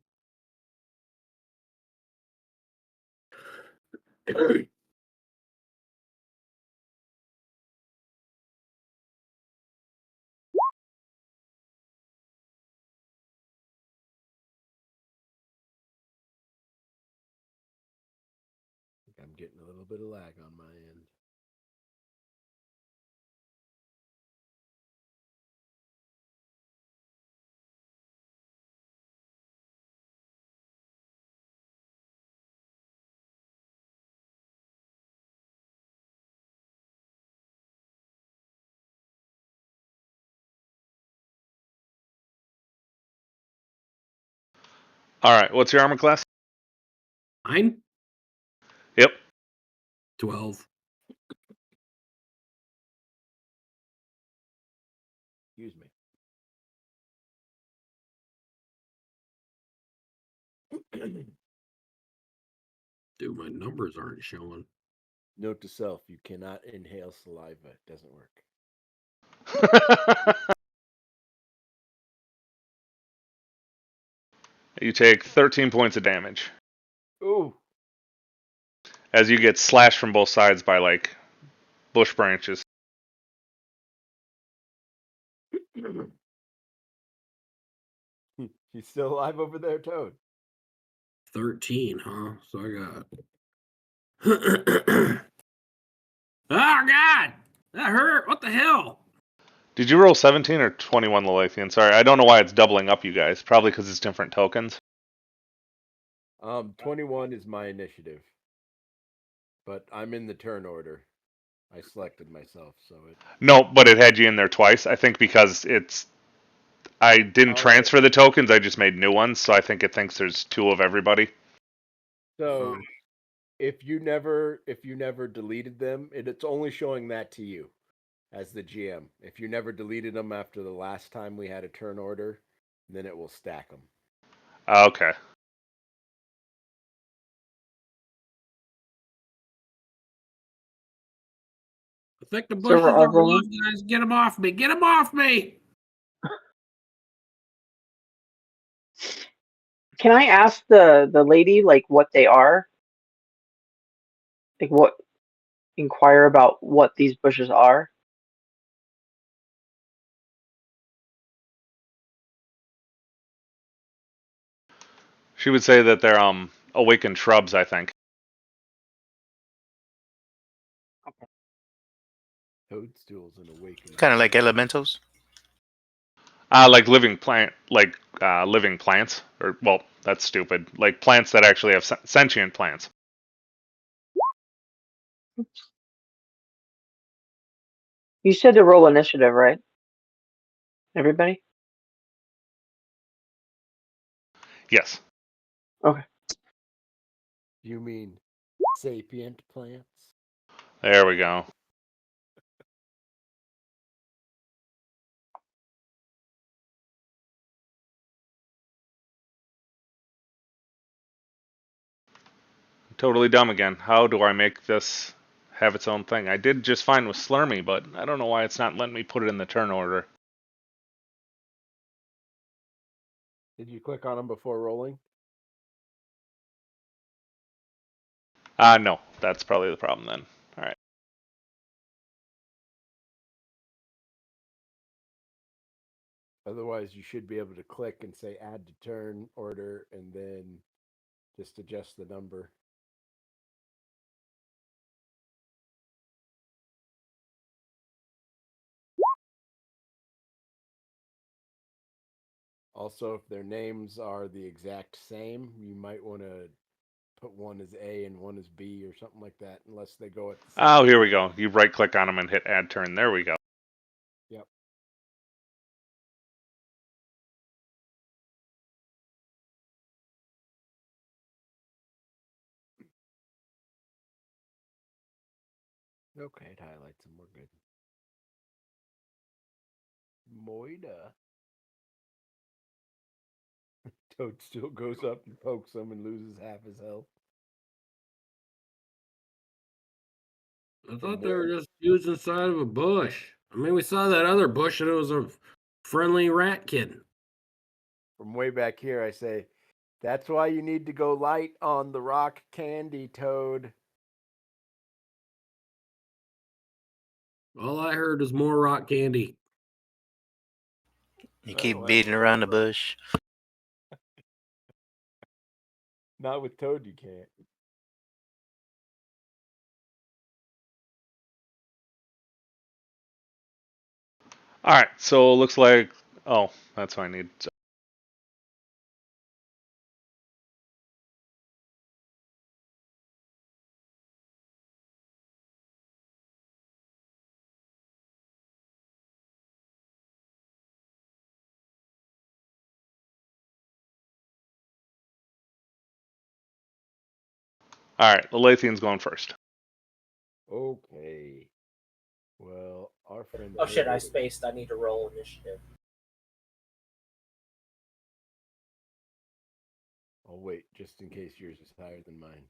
I'm getting a little bit of lag on my end. all right, what's your armor class? 9? Yep. 12. Excuse me. Dude, my numbers aren't showing. Note to self: you cannot inhale saliva. It doesn't work. You take 13 points of damage Ooh. as you get slashed from both sides by like bush branches. He's still alive over there, Toad. 13, huh? So I got. Oh, God! That hurt! What the hell? Did you roll 17 or 21, Lelathian? Sorry, I don't know why it's doubling up you guys. Probably because it's different tokens. 21 is my initiative, but I'm in the turn order. I selected myself, so it. No, but it had you in there twice. I think because I didn't transfer the tokens. I just made new ones, so I think it thinks there's 2 of everybody. So if you never deleted them, it's only showing that to you as the GM. If you never deleted them after the last time we had a turn order, then it will stack them. Okay. I think the So bushes we're are all rolling? alive, guys. Get them off me! Get them off me! Can I ask the lady like what they are? Like what? Inquire about what these bushes are. She would say that they're awakened shrubs, I think. Toadstools and awakened. Kind of like elementals. Like living living plants, or well, that's stupid. Like plants that actually have sentient plants. You said to roll initiative, right? Everybody? Yes. Okay. You mean sapient plants? There we go. Totally dumb again. How do I make this have its own thing? I did just fine with Slurmy, but I don't know why it's not letting me put it in the turn order. Did you click on them before rolling? No, that's probably the problem then. All right. Otherwise, you should be able to click and say add to turn order and then just adjust the number. Also, if their names are the exact same, you might want to put one as A and one as B or something like that, unless they go at the same Oh, here time. we go. You right click on them and hit add turn. There we go. Yep. Okay, it highlights them. We're good. Moida. Toad still goes up and pokes him and loses half his health. I thought they were just used inside of a bush. I mean, we saw that other bush and it was a friendly rat kid. From way back here, I say, that's why you need to go light on the rock candy, Toad. All I heard was more rock candy. You Oh, keep that's beating around the bush. Not with Toad, you can't. All right. So it looks like. Oh, that's what I need. So, all right. The Lathian's going first. Okay. Well, our friend. Oh shit! I Toad- spaced. I need to roll initiative. Oh, wait, just in case yours is higher than mine.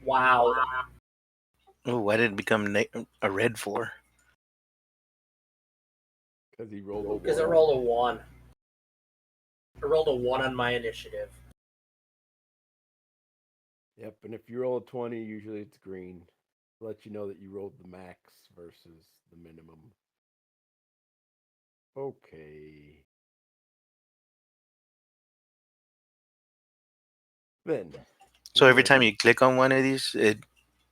Wow. Oh, why did it become a red for? Because he rolled a Because I one. rolled a 1. I rolled a 1 on my initiative. Yep, and if you roll a 20, usually it's green. Let you know that you rolled the max versus the minimum. Okay. Then. So every time you click on one of these, it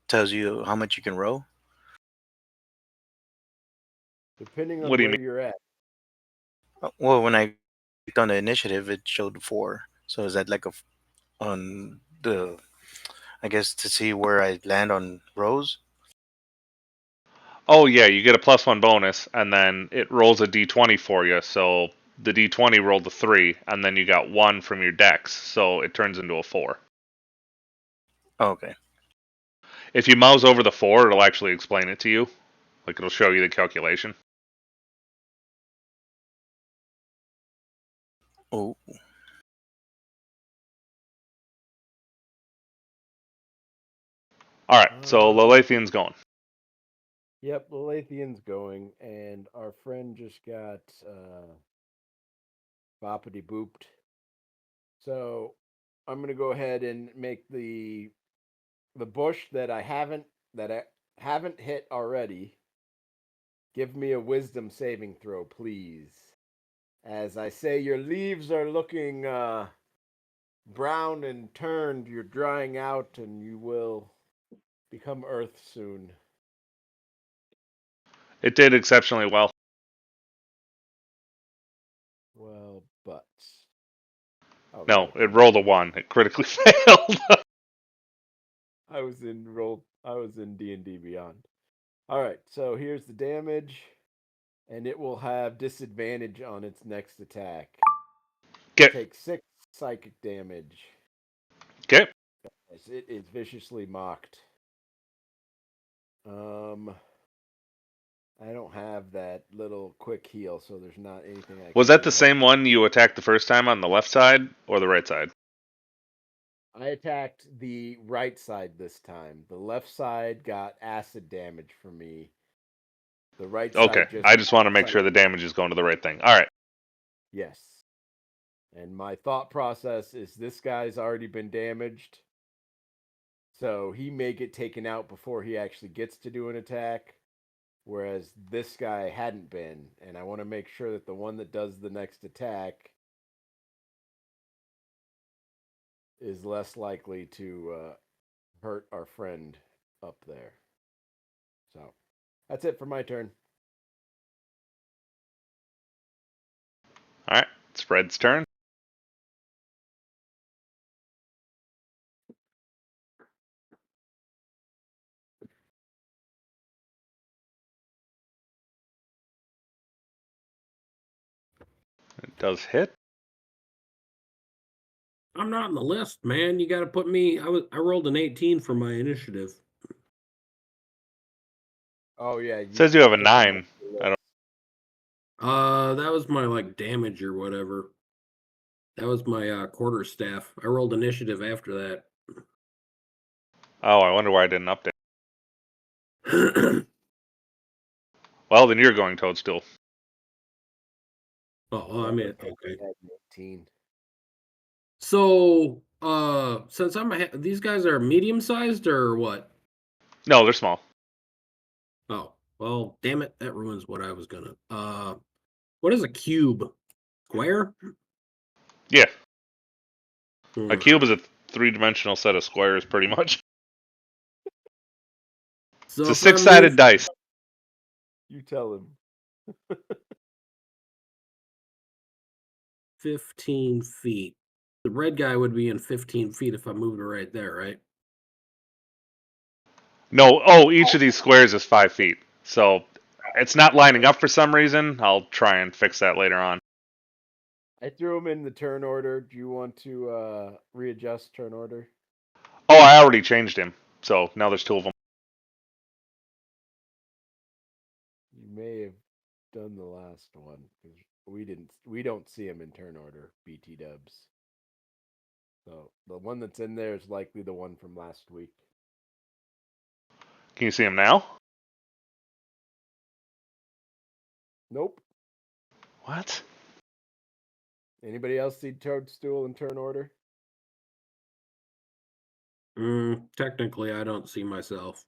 tells you how much you can roll. Depending What on do you where mean? you're at. Well, when I clicked on the initiative, it showed 4. So is that like on the, I guess, to see where I land on rows? Oh yeah, you get a +1 bonus, and then it rolls a d20 for you. So the d20 rolled a 3, and then you got 1 from your dex, so it turns into a 4. Oh, okay. If you mouse over the 4, it'll actually explain it to you. Like it'll show you the calculation. Oh, All right, so Lelathian's going. Yep, the Lathian's going, and our friend just got boppity booped. So I'm gonna go ahead and make the bush that I haven't hit already. Give me a wisdom saving throw, please. As I say, your leaves are looking brown and turned. You're drying out, and you will become earth soon. It did exceptionally well. Well, butts. Oh, No, right. it rolled a 1. It critically failed. I was in D&D Beyond. All right, so here's the damage, and it will have disadvantage on its next attack. Get. Take 6 psychic damage Okay. as it is viciously mocked. I don't have that little quick heal, so there's not anything I can Was that do the to same help. one you attacked the first time on the left side or the right side? I attacked the right side this time. The left side got acid damage from me. The right Okay. side just I just want to make psychic. sure the damage is going to the right thing. All right. Yes. And my thought process is this guy's already been damaged. So he may get taken out before he actually gets to do an attack. Whereas this guy hadn't been. And I want to make sure that the one that does the next attack is less likely to hurt our friend up there. So that's it for my turn. All right. It's Fred's turn. It does hit. I'm not on the list, man. You got to put me. I rolled an 18 for my initiative. Oh yeah, It says you have a took him 9. off the I don't. Uh, that was my like damage or whatever. That was my quarter staff. I rolled initiative after that. Oh, I wonder why I didn't update. oh, Well, then you're going Toadstool. I mean, okay. 18. So, since these guys are medium sized or what? No, they're small. Oh, well, damn it, that ruins what I was gonna. What is a cube? Square? Yeah. Hmm. A cube is a 3-dimensional set of squares, pretty much. So It's a if I 6-sided move dice. You tell him. 15 feet, the red guy would be in 15 feet if I moved it right there, right? No, oh, each of these squares is 5 feet. So it's not lining up for some reason. I'll try and fix that later on. I threw him in the turn order. Do you want to readjust turn order? Oh, I already changed him. So now there's 2 of them. You may have done the last one because we don't see him in turn order. BT Dubs. So the one that's in there is likely the one from last week. Can you see him now? Nope. What? Anybody else see Toadstool in turn order? Technically, I don't see myself.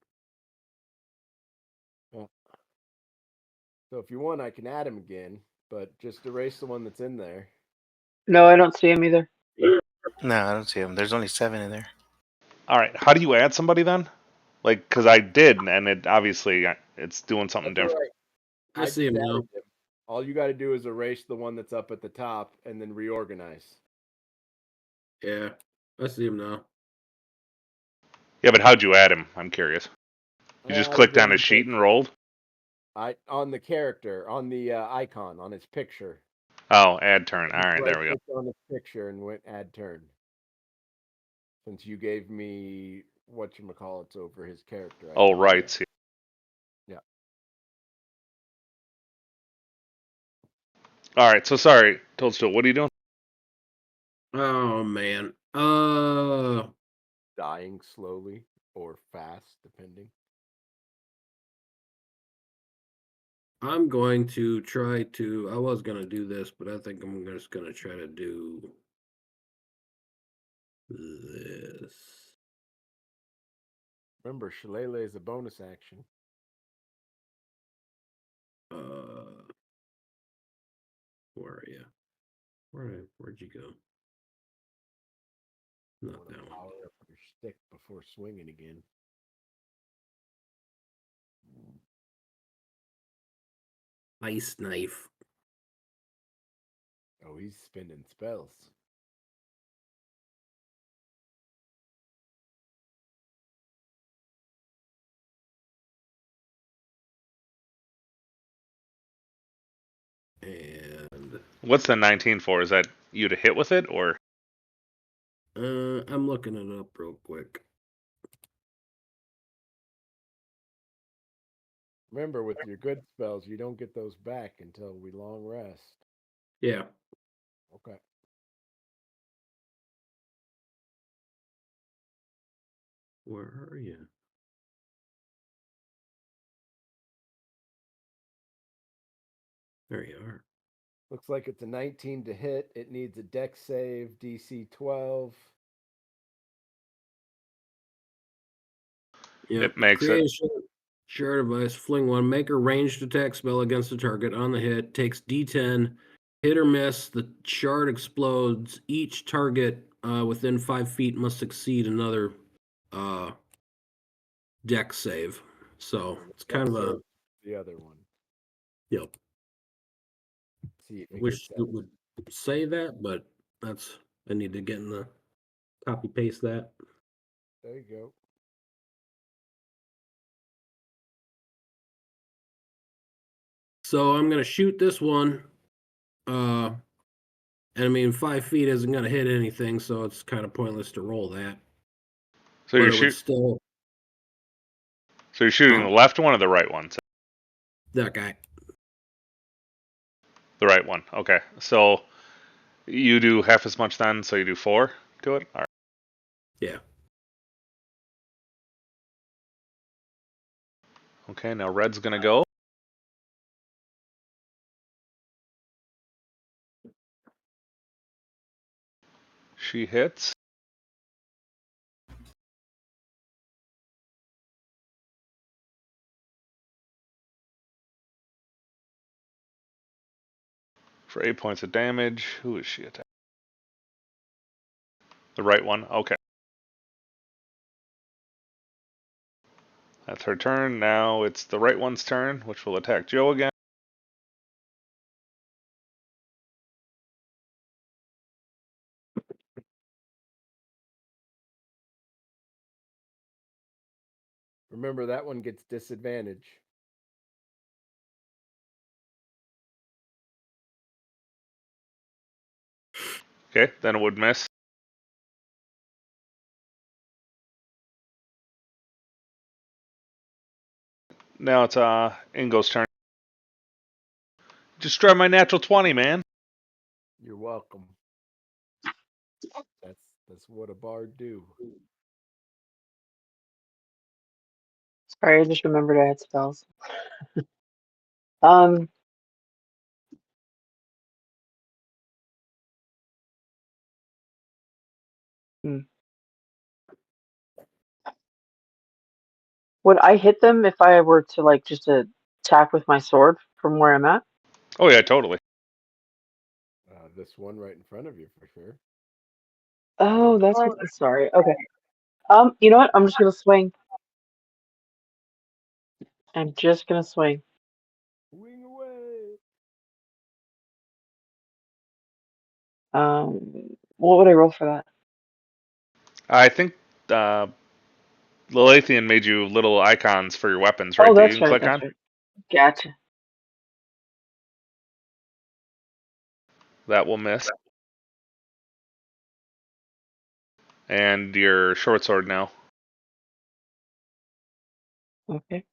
So if you want, I can add him again, but just erase the one that's in there. No, I don't see him either. No, I don't see him. There's only 7 in there. All right. How do you add somebody then? Like, because I did, and it obviously it's doing something That's all different. right. I see him just now. added him. All you got to do is erase the one that's up at the top and then reorganize. Yeah, I see him now. Yeah, but how'd you add him? I'm curious. You I just added clicked on him his sheet because and rolled? on the character, on the icon, on his picture. Oh, add turn. All right, Right there we go. clicked on his picture and went add turn. Since you gave me whatchamacallits over his character. I Oh, did right. that. Yeah. All right, so sorry, Toadstool, what are you doing? Oh man. Dying slowly or fast, depending. I'm going to try to. I was gonna do this, but I think I'm just gonna try to do this. Remember, Shillelagh is a bonus action. Where are you? Where'd you go? You Not want to that one. power up your stick before swinging again. Ice knife. Oh, he's spinning spells. What's the 19 for? Is that you to hit with it, or? I'm looking it up real quick. Remember, with your good spells, you don't get those back until we long rest. Yeah. Okay. Where are you? There you are. Looks like it's a 19 to hit. It needs a dex save, DC 12. Yep. It makes Create it. a shard device. Fling one. Make a ranged attack spell against the target on the hit. Takes D10. Hit or miss. The shard explodes. Each target within 5 feet must succeed another dex save. So it's kind Dex of a save the other one. yep. See if I it wish gets that. it would say that, but that's I need to get in the copy paste that. There you go. So I'm gonna shoot this one. And I mean 5 feet isn't gonna hit anything, so it's kind of pointless to roll that. So But you're it would still So you're shooting Huh? the left one or the right one? that guy. The right one. Okay. So you do half as much then, so you do 4 to it? All right. Yeah. Okay, now red's going to go. She hits. For 8 points of damage. Who is she attacking? The right one. Okay. That's her turn. Now it's the right one's turn, which will attack Joe again. Remember, that one gets disadvantage. Okay, then it would miss. Now it's Ingo's turn. Just try my natural 20, man. You're welcome. That's what a bard do. Sorry, I just remembered I had spells. Um, hmm. Would I hit them if I were to like just attack with my sword from where I'm at? Oh yeah, totally. This one right in front of you for sure. Oh, that's what. Sorry. Okay. You know what? I'm just gonna swing. I'm just gonna swing. Wing away. What would I roll for that? I think Lilithian made you little icons for your weapons, right? Oh, That you that's can right. click That's on. right. Gotcha. That will miss. And your short sword now. Okay.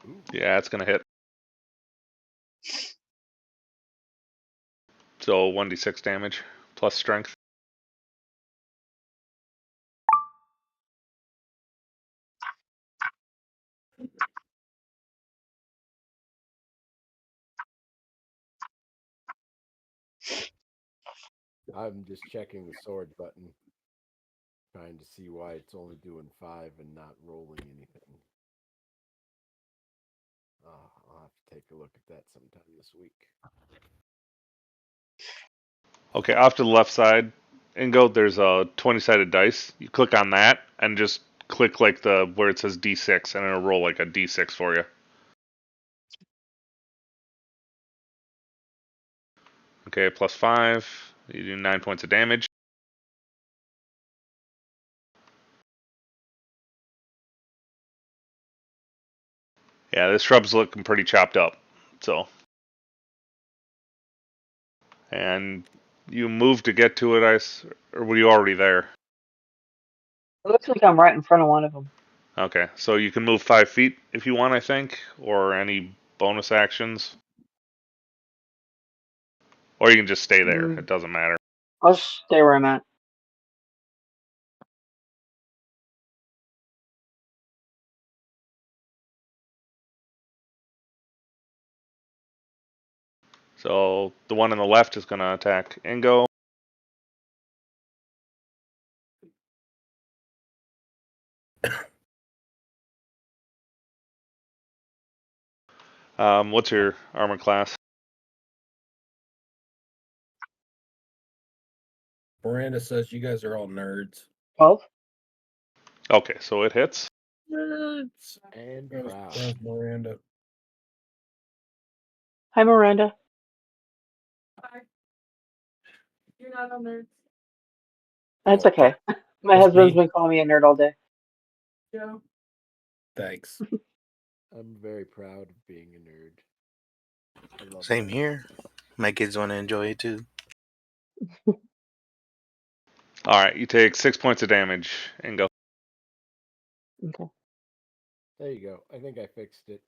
Ooh. Yeah, it's gonna hit. So 1d6 damage plus strength. I'm just checking the sword button, trying to see why it's only doing 5 and not rolling anything. I'll have to take a look at that sometime this week. Okay, off to the left side, Ingo, there's a 20-sided dice. You click on that and just click like the where it says D6, and it'll roll like a D6 for you. Okay, plus 5. You do 9 points of damage. Yeah, this shrub's looking pretty chopped up. So, and you moved to get to it, or were you already there? It looks like I'm right in front of one of them. Okay, so you can move 5 feet if you want, I think, or any bonus actions. Or you can just stay there. It doesn't matter. I'll stay where I'm at. So the one on the left is going to attack Ingo. What's your armor class? Miranda says you guys are all nerds. 12? Okay, so it hits. Nerds. And That proud. was Miranda. Hi, Miranda. Hi. You're not a nerd. That's Oh, okay. My Just husband's me? been calling me a nerd all day. Joe. Thanks. I'm very proud of being a nerd. I love Same it. here. My kids want to enjoy it too. Alright, you take 6 points of damage, Ingo. Okay. There you go. I think I fixed it.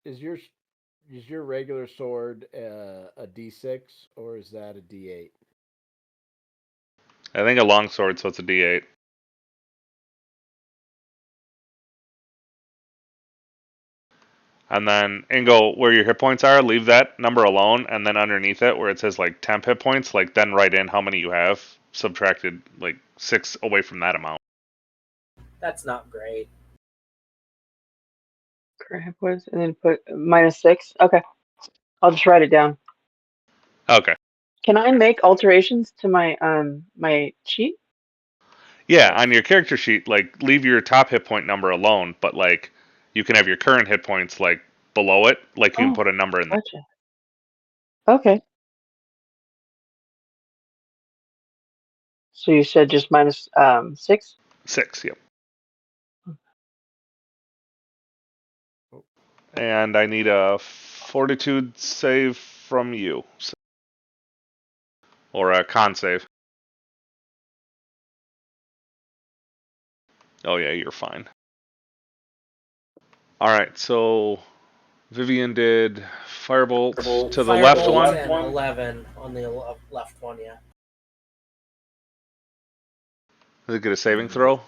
Is your regular sword a D6 or is that a D8? I think a longsword, so it's a D8. And then, Ingo, where your hit points are, leave that number alone, and then underneath it, where it says like temp hit points, like then write in how many you have, subtracted like 6 away from that amount. That's not great. Crap, and then put -6? Okay. I'll just write it down. Okay. Can I make alterations to my sheet? Yeah, on your character sheet, like leave your top hit point number alone, but like you can have your current hit points like below it, like you can Oh, put a number in there. gotcha. Okay. So you said just -6? 6, yep. And I need a fortitude save from you. Or a con save. Oh yeah, you're fine. Alright, so Vivian did Firebolt to the left Firebolt one. and 11 on the left one, yeah. Did it get a saving throw?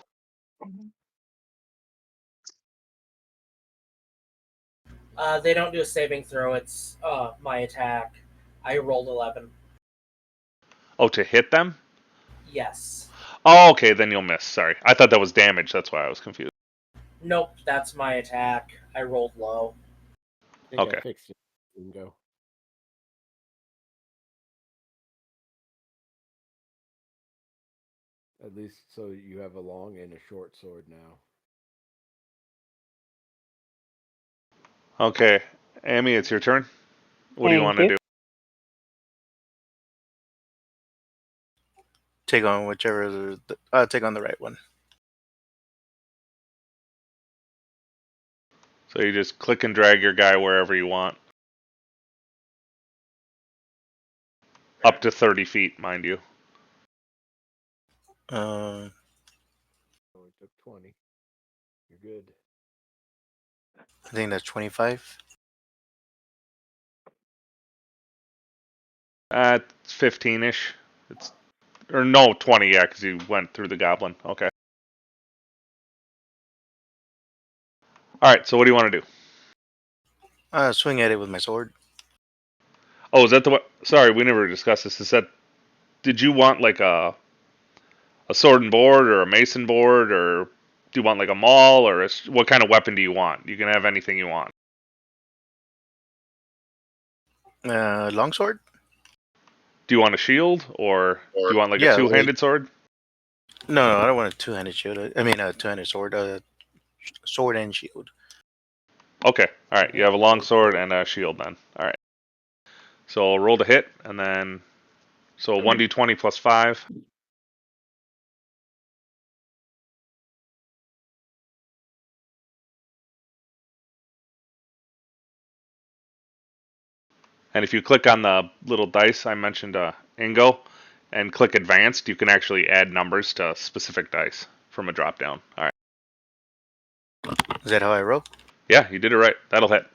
They don't do a saving throw. It's my attack. I rolled 11. Oh, to hit them? Yes. Oh, okay, then you'll miss. Sorry. I thought that was damage, that's why I was confused. Nope, that's my attack. I rolled low. I think Okay. I fixed it. Bingo. At least so you have a long and a short sword now. Okay. Amy, it's your turn. What do you Thank want to you. do? Take on whichever. Take on the right one. So you just click and drag your guy wherever you want. Up to 30 feet, mind you. Uh, Oh, it took 20. You're good. I think that's 25. At 15-ish. It's or no, 20, yeah, because you went through the goblin. Okay. Alright, so what do you want to do? Swing at it with my sword. Oh, is that the what? Sorry, we never discussed this. Is that, did you want like a sword and board or a mason board, or do you want like a maul, or what kind of weapon do you want? You can have anything you want. Longsword. Do you want a shield, or do you want like a Yeah. two-handed sword? No, I don't want a two-handed shield. I mean, a two-handed sword. Sword and shield. Okay, alright, you have a long sword and a shield then. Alright. So I'll roll to hit, and then, so 1d20 plus 5. And if you click on the little dice I mentioned, Ingo, and click Advanced, you can actually add numbers to specific dice from a drop down. All right. Is that how I roll? Yeah, you did it right. That'll hit.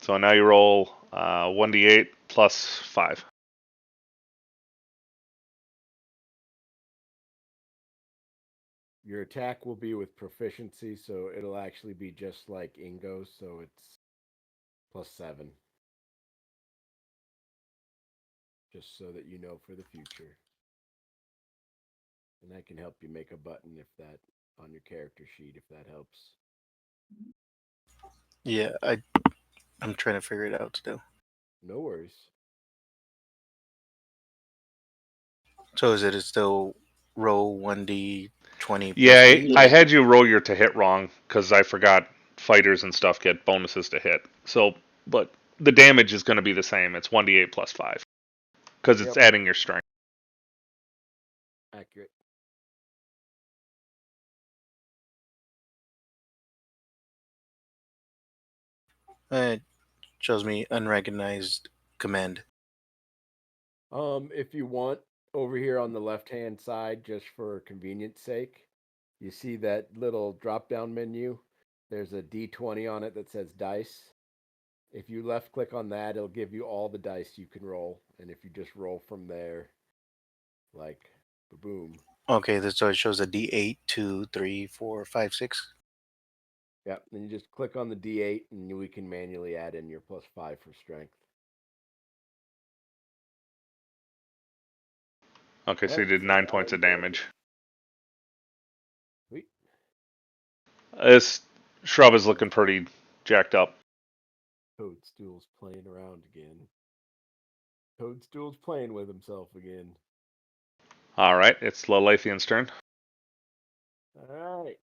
So now you roll 1d8 plus 5. Your attack will be with proficiency, so it'll actually be just like Ingo's, so it's +7. Just so that you know for the future. And I can help you make a button if that on your character sheet if that helps. Yeah, I'm trying to figure it out still. No worries. So is it still roll 1d20 plus Yeah, 8? I had you roll your to hit wrong because I forgot fighters and stuff get bonuses to hit. So, but the damage is going to be the same. It's 1d8 plus 5 because it's adding your strength. Accurate. It shows me unrecognized command. If you want, over here on the left-hand side, just for convenience sake, you see that little drop-down menu. There's a D20 on it that says dice. If you left-click on that, it'll give you all the dice you can roll, and if you just roll from there, like, boom. Okay, so it shows a d8, 2, 3, 4, 5, 6. Yeah, then you just click on the D8, and we can manually add in your +5 for strength. Okay, so you did 9 points of damage. Sweet. This shrub is looking pretty jacked up. Toadstool's playing around again. Toadstool's playing with himself again. All right, it's Lalithian's turn. All right.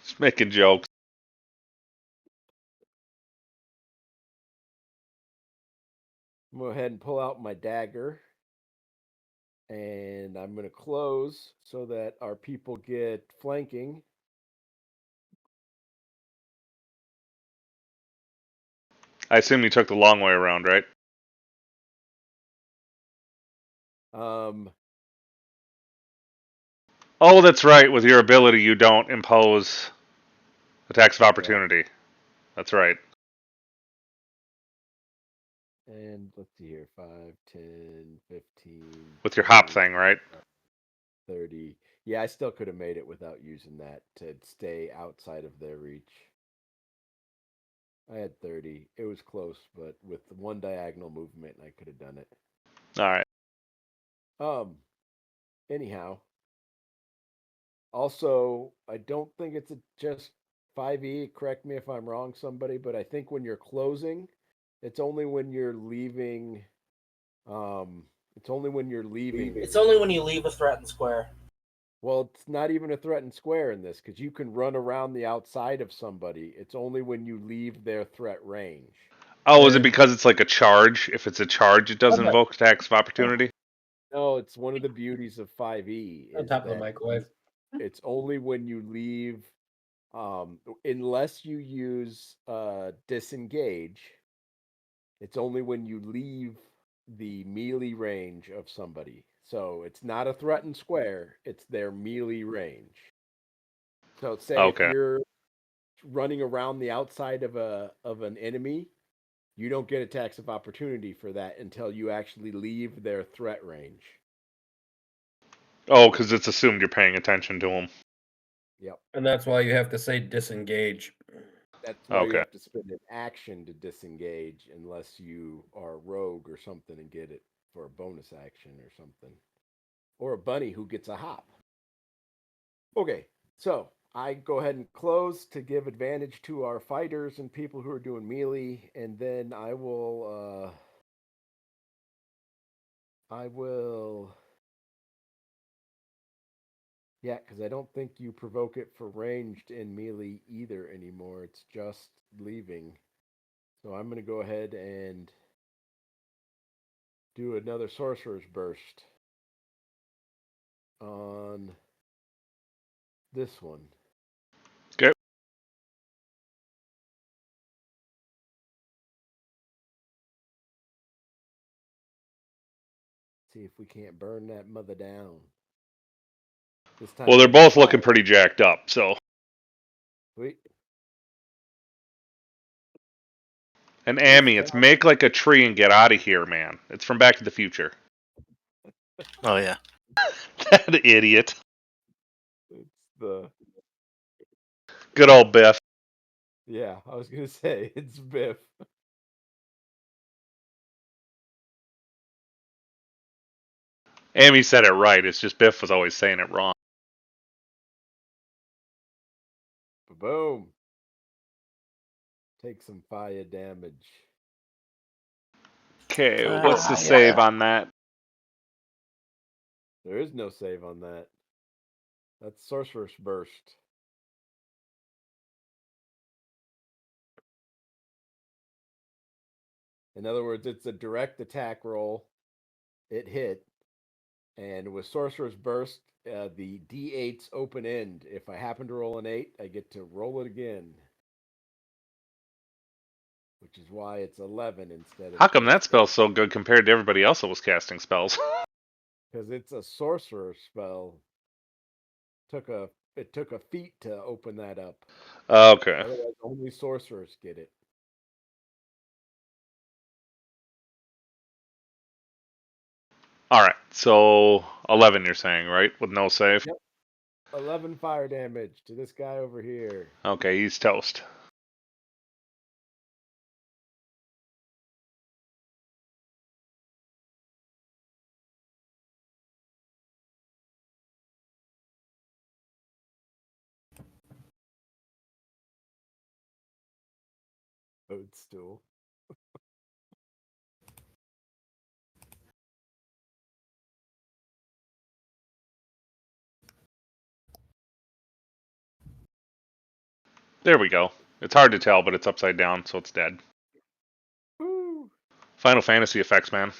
Just making jokes. I'm going to go ahead and pull out my dagger. And I'm going to close so that our people get flanking. I assume you took the long way around, right? Oh, that's right. With your ability, you don't impose attacks of opportunity. Yeah. That's right. And let's see here. 5, 10, 15. With your hop thing, right? 30. Yeah, I still could have made it without using that to stay outside of their reach. I had 30. It was close, but with one diagonal movement, I could have done it. All right. Anyhow. Also, I don't think it's just 5e. Correct me if I'm wrong, somebody, but I think when you're closing, it's only when you're leaving. It's only when you're leaving. It's only when you leave a threatened square. Well, it's not even a threatened square in this because you can run around the outside of somebody. It's only when you leave their threat range. Oh, is it because it's like a charge? If it's a charge, it doesn't invoke attacks of opportunity? No, it's one of the beauties of 5e. On top of the microwave. It's only when you leave, unless you use disengage, it's only when you leave the melee range of somebody. So it's not a threatened square, it's their melee range. So say if you're running around the outside of an enemy, you don't get attacks of opportunity for that until you actually leave their threat range. Oh, because it's assumed you're paying attention to them. Yep. And that's why you have to say disengage. That's why you have to spend an action to disengage unless you are a rogue or something and get it for a bonus action or something. Or a bunny who gets a hop. Okay, so I go ahead and close to give advantage to our fighters and people who are doing melee, and then I will yeah, because I don't think you provoke it for ranged in melee either anymore. It's just leaving. So I'm going to go ahead and do another Sorcerer's Burst. on this one. Okay. See if we can't burn that mother down. This time Well, they're make it both looking fire. pretty jacked up, so. Sweet. And Amy, it's make like a tree and get out of here, man. It's from Back to the Future. Oh yeah. That idiot. It's the Good old Biff. yeah. I was gonna say it's Biff. Amy said it right. It's just Biff was always saying it wrong. Boom. Take some fire damage. Okay, what's the save on that? There is no save on that. That's Sorcerer's Burst. In other words, it's a direct attack roll. It hit. And with Sorcerer's Burst, the D8's open end. If I happen to roll an 8, I get to roll it again. Which is why it's 11 instead of... How come that spell's so good compared to everybody else that was casting spells? Because it's a sorcerer spell. It took a feat to open that up. Okay. Otherwise, only sorcerers get it. Alright, so 11 you're saying, right? With no save? Yep. 11 fire damage to this guy over here. Okay, he's toast. Toadstool. There we go. It's hard to tell, but it's upside down, so it's dead. Woo. Final Fantasy effects, man.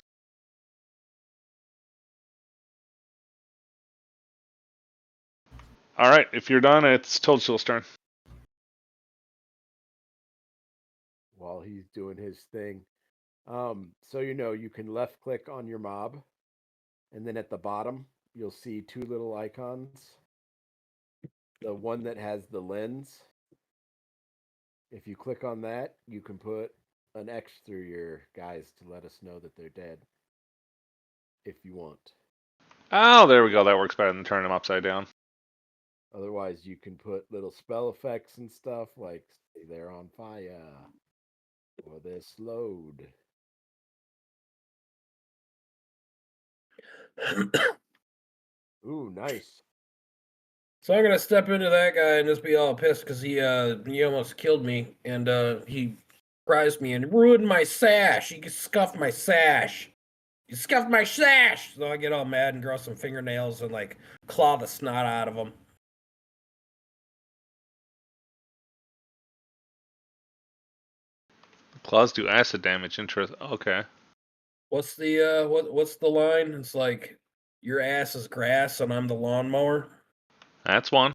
Alright, if you're done, it's Toadstool's turn. While he's doing his thing. So you can left click on your mob, and then at the bottom you'll see two little icons. The one that has the lens. If you click on that, you can put an X through your guys to let us know that they're dead. If you want. Oh, there we go. That works better than turning them upside down. Otherwise, you can put little spell effects and stuff like say they're on fire or they're slowed. Ooh, nice. So I'm gonna step into that guy and just be all pissed because he almost killed me and he surprised me and ruined my sash. He scuffed my sash. You scuffed my sash. So I get all mad and grow some fingernails and like claw the snot out of him. Claws do acid damage. Interest. Okay. What's the what's the line? It's like your ass is grass and I'm the lawnmower. That's one.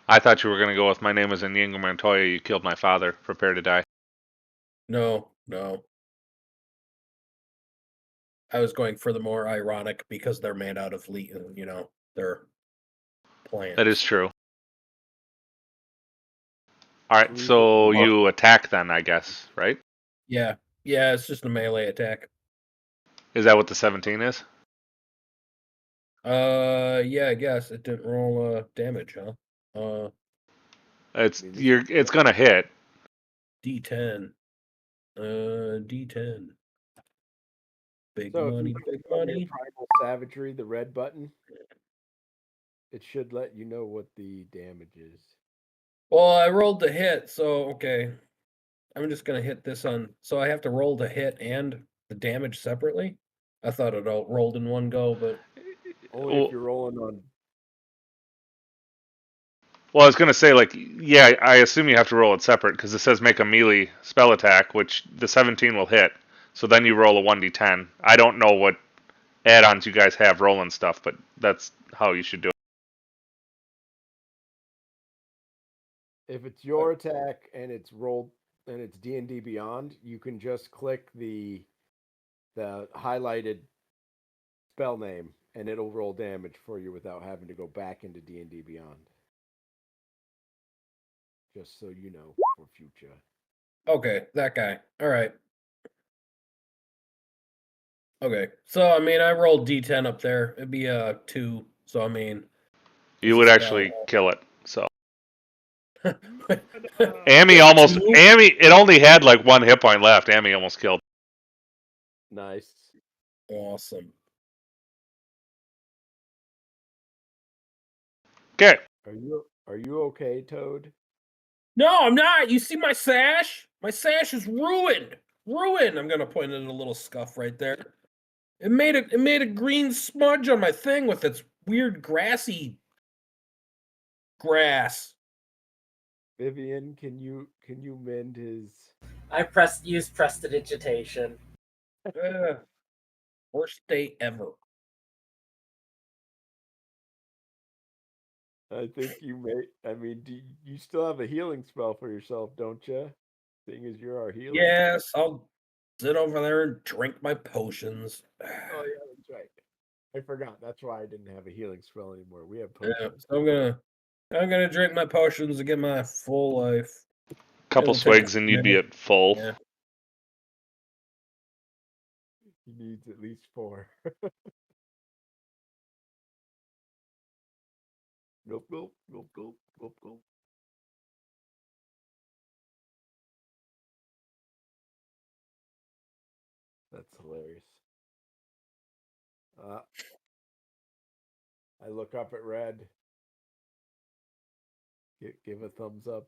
I thought you were going to go with my name is Inigo Montoya. You killed my father. Prepare to die. No. I was going for the more ironic because they're made out of they're plants. That is true. Alright, so you attack then, I guess, right? Yeah, it's just a melee attack. Is that what the 17 is? Yeah, I guess it didn't roll damage, huh? It's gonna hit. D10. D10. Big So money, if you big click on your money. Primal Savagery, the red button, it should let you know what the damage is. Well, I rolled the hit, so okay. I'm just gonna hit this on. So I have to roll the hit and the damage separately. I thought it all rolled in one go, but only if you're rolling on. Well, I was gonna say, yeah, I assume you have to roll it separate because it says make a melee spell attack, which the 17 will hit. So then you roll a 1d10. I don't know what add-ons you guys have rolling stuff, but that's how you should do it. If it's your attack and it's rolled and it's D&D Beyond, you can just click the highlighted spell name and it'll roll damage for you without having to go back into D&D Beyond. Just so you know for future. Okay, that guy. All right. Okay, so I mean, I rolled D10 up there. It'd be a 2. So I mean, You this would is actually kill it. So about- Amy almost it only had like 1 hit point left. Amy almost killed. Nice. Awesome. Okay. Are you okay, Toad? No, I'm not. You see my sash? My sash is ruined. Ruined. I'm gonna point at a little scuff right there. It made a green smudge on my thing with its weird grassy grass. Vivian, can you mend his? I used prestidigitation. Worst day ever. I think you may. I mean, you still have a healing spell for yourself, don't you? Seeing as you're our healer. Yes, I'll sit over there and drink my potions. Oh yeah, that's right. I forgot. That's why I didn't have a healing spell anymore. We have Yeah, potions. so I'm gonna drink my potions to get my full life. Couple It'll take swigs a and you'd be minute. at full. Yeah. He needs at least 4. Gulp, gulp, gulp, gulp, gulp, gulp. That's hilarious. I look up at Red. Give a thumbs up.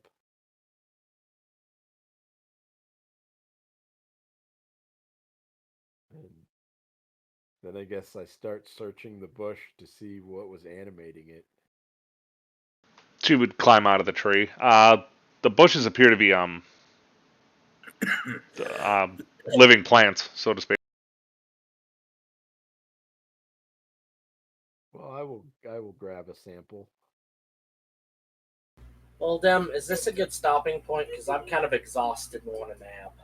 And then I guess I start searching the bush to see what was animating it. She would climb out of the tree. The bushes appear to be living plants, so to speak. Well, I will grab a sample. Well, Dem, is this a good stopping point? Because I'm kind of exhausted and want a nap.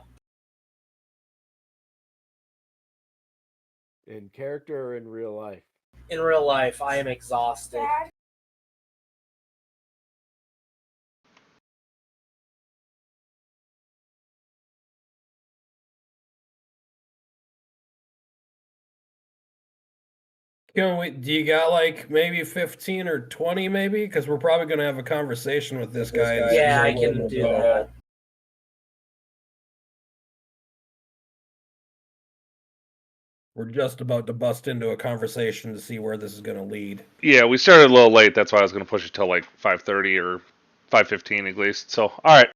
In character or in real life? In real life, I am exhausted. Do you got like maybe 15 or 20 maybe? Because we're probably gonna have a conversation with this guy. and Yeah, see I what can it's do about. that. We're just about to bust into a conversation to see where this is gonna lead. Yeah, we started a little late. That's why I was going to push it till like 5:30 or 5:15 at least. So, all right.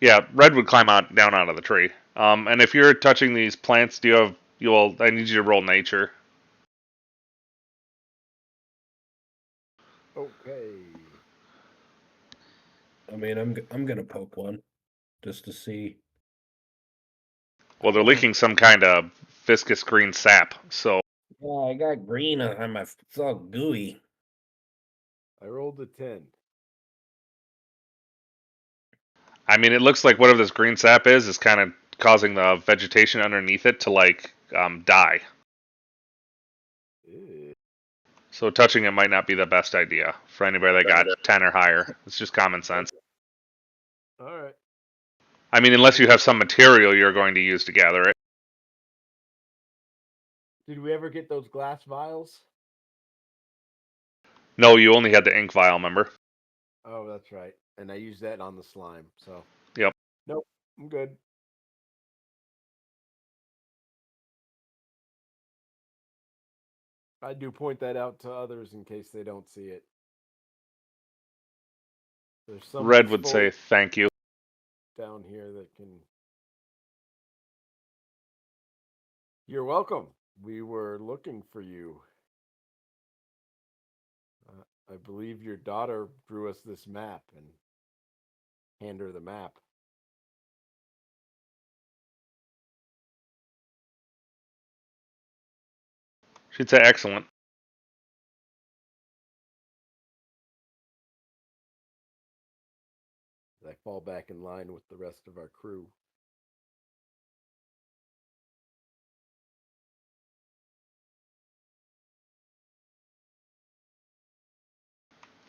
Yeah, Red would climb down out of the tree. And if you're touching these plants, do you have? I need you to roll nature. Okay. I mean, I'm gonna poke one just to see. Well, they're leaking some kind of viscous green sap. So, Yeah, I got green on my. It's all gooey. I rolled a 10. I mean, it looks like whatever this green sap is kind of causing the vegetation underneath it to like die. Ew. So touching it might not be the best idea for anybody that got 10 or higher. It's just common sense. All right. I mean, unless you have some material you're going to use to gather it. Did we ever get those glass vials? No, you only had the ink vial, remember? Oh, that's right. And I used that on the slime, so. Yep. Nope, I'm good. I do point that out to others in case they don't see it. There's some Red would say thank you. down here that can. You're welcome. We were looking for you. I believe your daughter drew us this map and hand her the map. She'd say excellent. I fall back in line with the rest of our crew.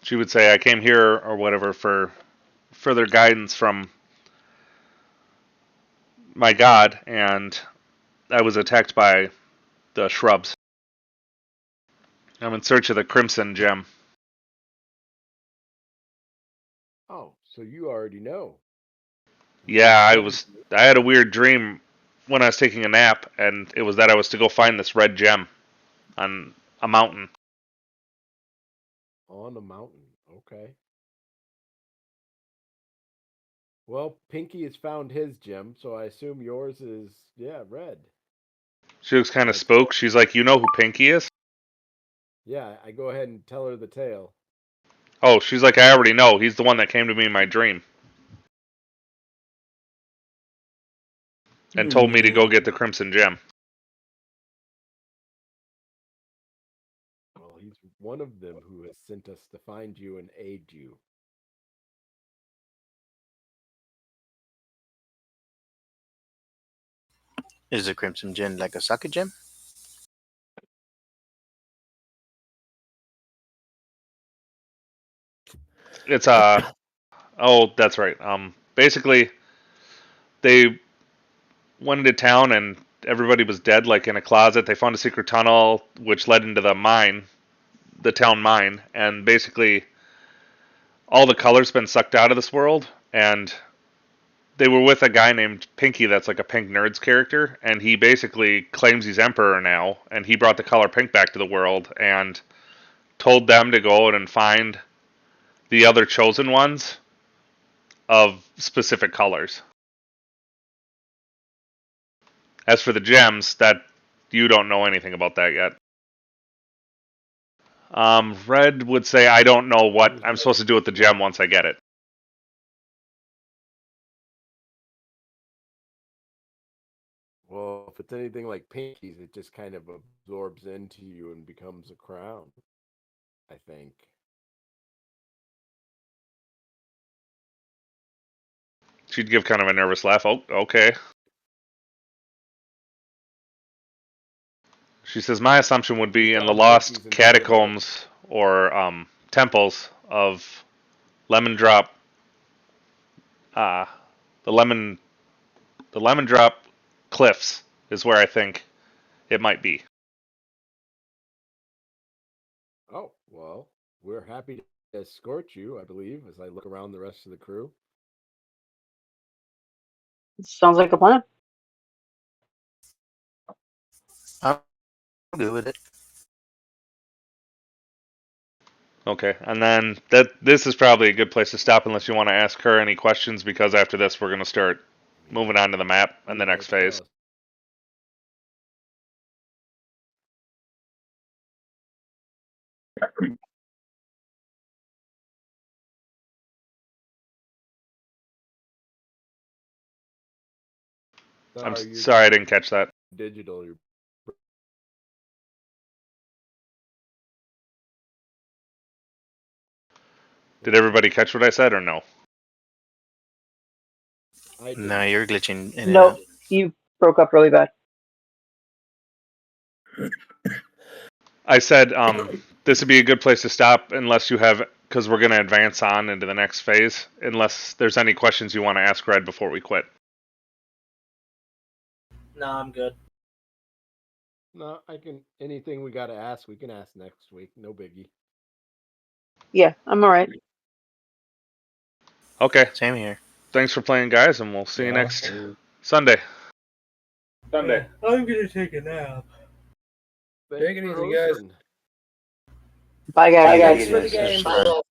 She would say, I came here or whatever for further guidance from my god, and I was attacked by the shrubs. I'm in search of the crimson gem. Oh, so you already know. Yeah, I had a weird dream when I was taking a nap, and it was that I was to go find this red gem on a mountain. On a mountain. Okay. Well, Pinky has found his gem, so I assume yours is, red. She looks kind of spooked. She's like, you know who Pinky is? Yeah, I go ahead and tell her the tale. Oh, she's like, I already know. He's the one that came to me in my dream and told me to go get the crimson gem. Well, he's one of them who has sent us to find you and aid you. Is the Crimson Gem like a sake gem? It's oh, that's right. Basically, they went into town and everybody was dead, like in a closet. They found a secret tunnel which led into the mine, the town mine, and basically all the color's been sucked out of this world. And they were with a guy named Pinky, that's like a Pink Nerds character, and he basically claims he's emperor now, and he brought the color pink back to the world and told them to go out and find the other chosen ones of specific colors. As for the gems, that you don't know anything about that yet. Red would say, I don't know what I'm supposed to do with the gem once I get it. Well, if it's anything like Pinky's, it just kind of absorbs into you and becomes a crown, I think. She'd give kind of a nervous laugh. Oh, okay. She says, my assumption would be in the lost catacombs or temples of Lemon Drop, the Lemon Drop Cliffs is where I think it might be. Oh, well, we're happy to escort you, I believe, as I look around the rest of the crew. Sounds like a plan. I'm good with it. Okay, and then this is probably a good place to stop unless you want to ask her any questions, because after this we're going to start moving on to the map and the next phase. I'm sorry I didn't catch that. Digital. Did everybody catch what I said or no? No, you're glitching in and Nope, out. you broke up really bad. I said this would be a good place to stop unless you have, because we're going to advance on into the next phase, unless there's any questions you want to ask Red before we quit. No, I'm good. No, anything we got to ask, we can ask next week. No biggie. Yeah, I'm alright. Okay. Same here. Thanks for playing, guys, and we'll see you next Sunday. I'm gonna take a nap. Take it easy, guys. Bye, guys. Thanks for the game.